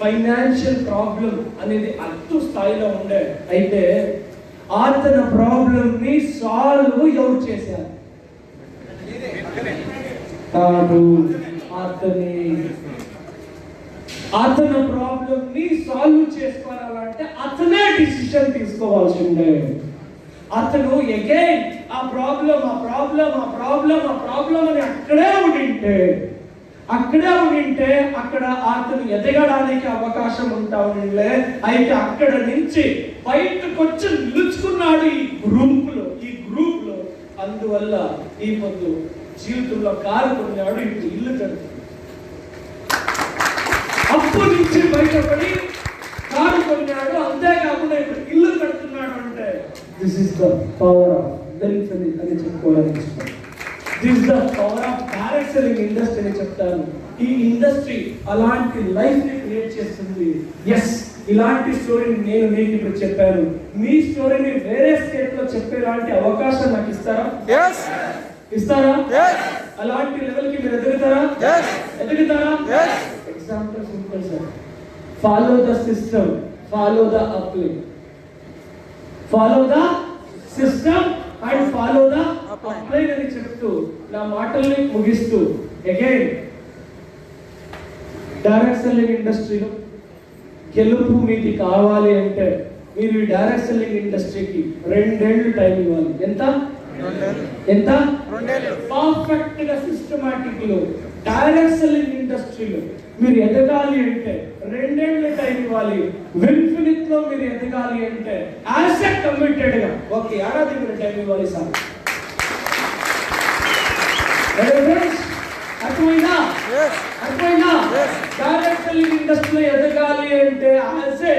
ఫైనాన్షియల్ ప్రాబ్లం అనేది అద్దు స్థాయిలో ఉండే. అయితే అతని ప్రాబ్లం ని సాల్వ్ ఎవరు చేశారు? అతని ప్రాబ్లం ని సాల్వ్ చేసుకోవాలంటే అతనే డిసిషన్ తీసుకోవాల్సి ఉండే. అతను అగైన్ ఆ ప్రాబ్లం అని అక్కడే ఉండింటే అక్కడ అతను ఎదగడానికి అవకాశం ఉంటా ఉండే. అయితే అక్కడ నుంచి బయటకు వచ్చి నిలుచుకున్నాడు ఈ గ్రూప్ లో. అందువల్ల ఈ పొద్దు జీవితంలో కారు కొన్నాడు, ఇప్పుడు ఇల్లు కడుతున్నాడు. అప్పు నుంచి బయటపడి కారు కొన్నాడు, అంతేకాకుండా ఇప్పుడు ఇల్లు కడుతున్నాడు. అంటే this is the power of benefit అని చెప్పుకోవడానికి this is the power of direct selling industry అని చెప్తాను. ఈ ఇండస్ట్రీ అలాంటి లైఫ్ ని క్రియేట్ చేస్తుంది. ఎస్, ఇలాంటి స్టోరీని నేను మీకు ఇప్పుడు చెప్పాను. మీ స్టోరీని వేరే స్టేట్ లో చెప్పేలాంటి అవకాశం నాకు ఇస్తారా? ఇస్తారా? అలాంటి లెవెల్ కి మీరు ఎదుగుతారా? Example simple sir. Follow the system, follow the apply. Follow the system and follow the apply అని చెప్తూ నా మాటల్ని ముగిస్తూ అగైన్ డైరెక్ట్ సెల్లింగ్ ఇండస్ట్రీలో గెలుపు మీకు కావాలి అంటే మీరు ఈ డైరెక్ట్ సెల్లింగ్ ఇండస్ట్రీకి 2 ఏళ్ళు టైం ఇవ్వాలి. ఎంత? 2 ఏళ్ళు. పర్ఫెక్ట్ గా సిస్టమాటిక్ లో డైరెక్ట్ సెల్లింగ్ ఇండస్ట్రీలో మీరు ఎదగాలి అంటే 2 ఏళ్ళు టైం ఇవ్వాలి. విన్ఫినిట్ లో మీరు ఎదగాలి అంటే యాజ్ ఎ కమిటెడ్ గా 1 ఏడాది మీరు టైం ఇవ్వాలి సార్. అర్థమైందా? డైరెక్ట్ సెల్లింగ్ ఇండస్ట్రీలో ఎదగాలి అంటే యాజ్ ఎ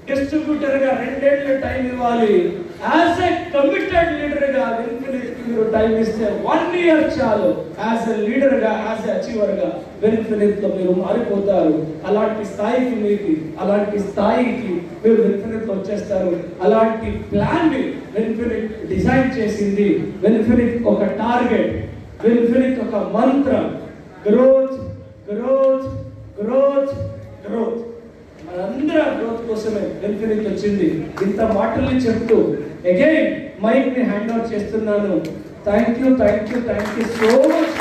డిస్ట్రిబ్యూటర్ గా 2 ఏళ్ళు టైం ఇవ్వాలి. యాజ్ ఎ కమిటెడ్ లీడర్ గా ఇన్ఫినిట్ మీరు టైం ఇస్తే 1 ఇయర్ చాలు. యాజ్ ఎ లీడర్ గా, యాజ్ ఎ అచీవర్ గా ఇన్ఫినిట్ లో మీరు మారిపోతారు. అలాంటి స్థాయికి మీరు ఇన్ఫినిట్ లో వచ్చేస్తారు. అలాంటి ప్లాన్ ని ఇన్ఫినిట్ డిజైన్ చేసింది. ఇన్ఫినిట్ ఒక టార్గెట్, ఇన్ఫినిట్ ఒక మంత్రం, గ్రోత్. మనందరం గ్రోత్ కోసమే ఇన్ఫినిట్ వచ్చింది. ఇంత మాటల్ని చెప్తూ అగైన్ మైక్ ని హ్యాండ్ అవుట్ చేస్తున్నాను. Thank you so much.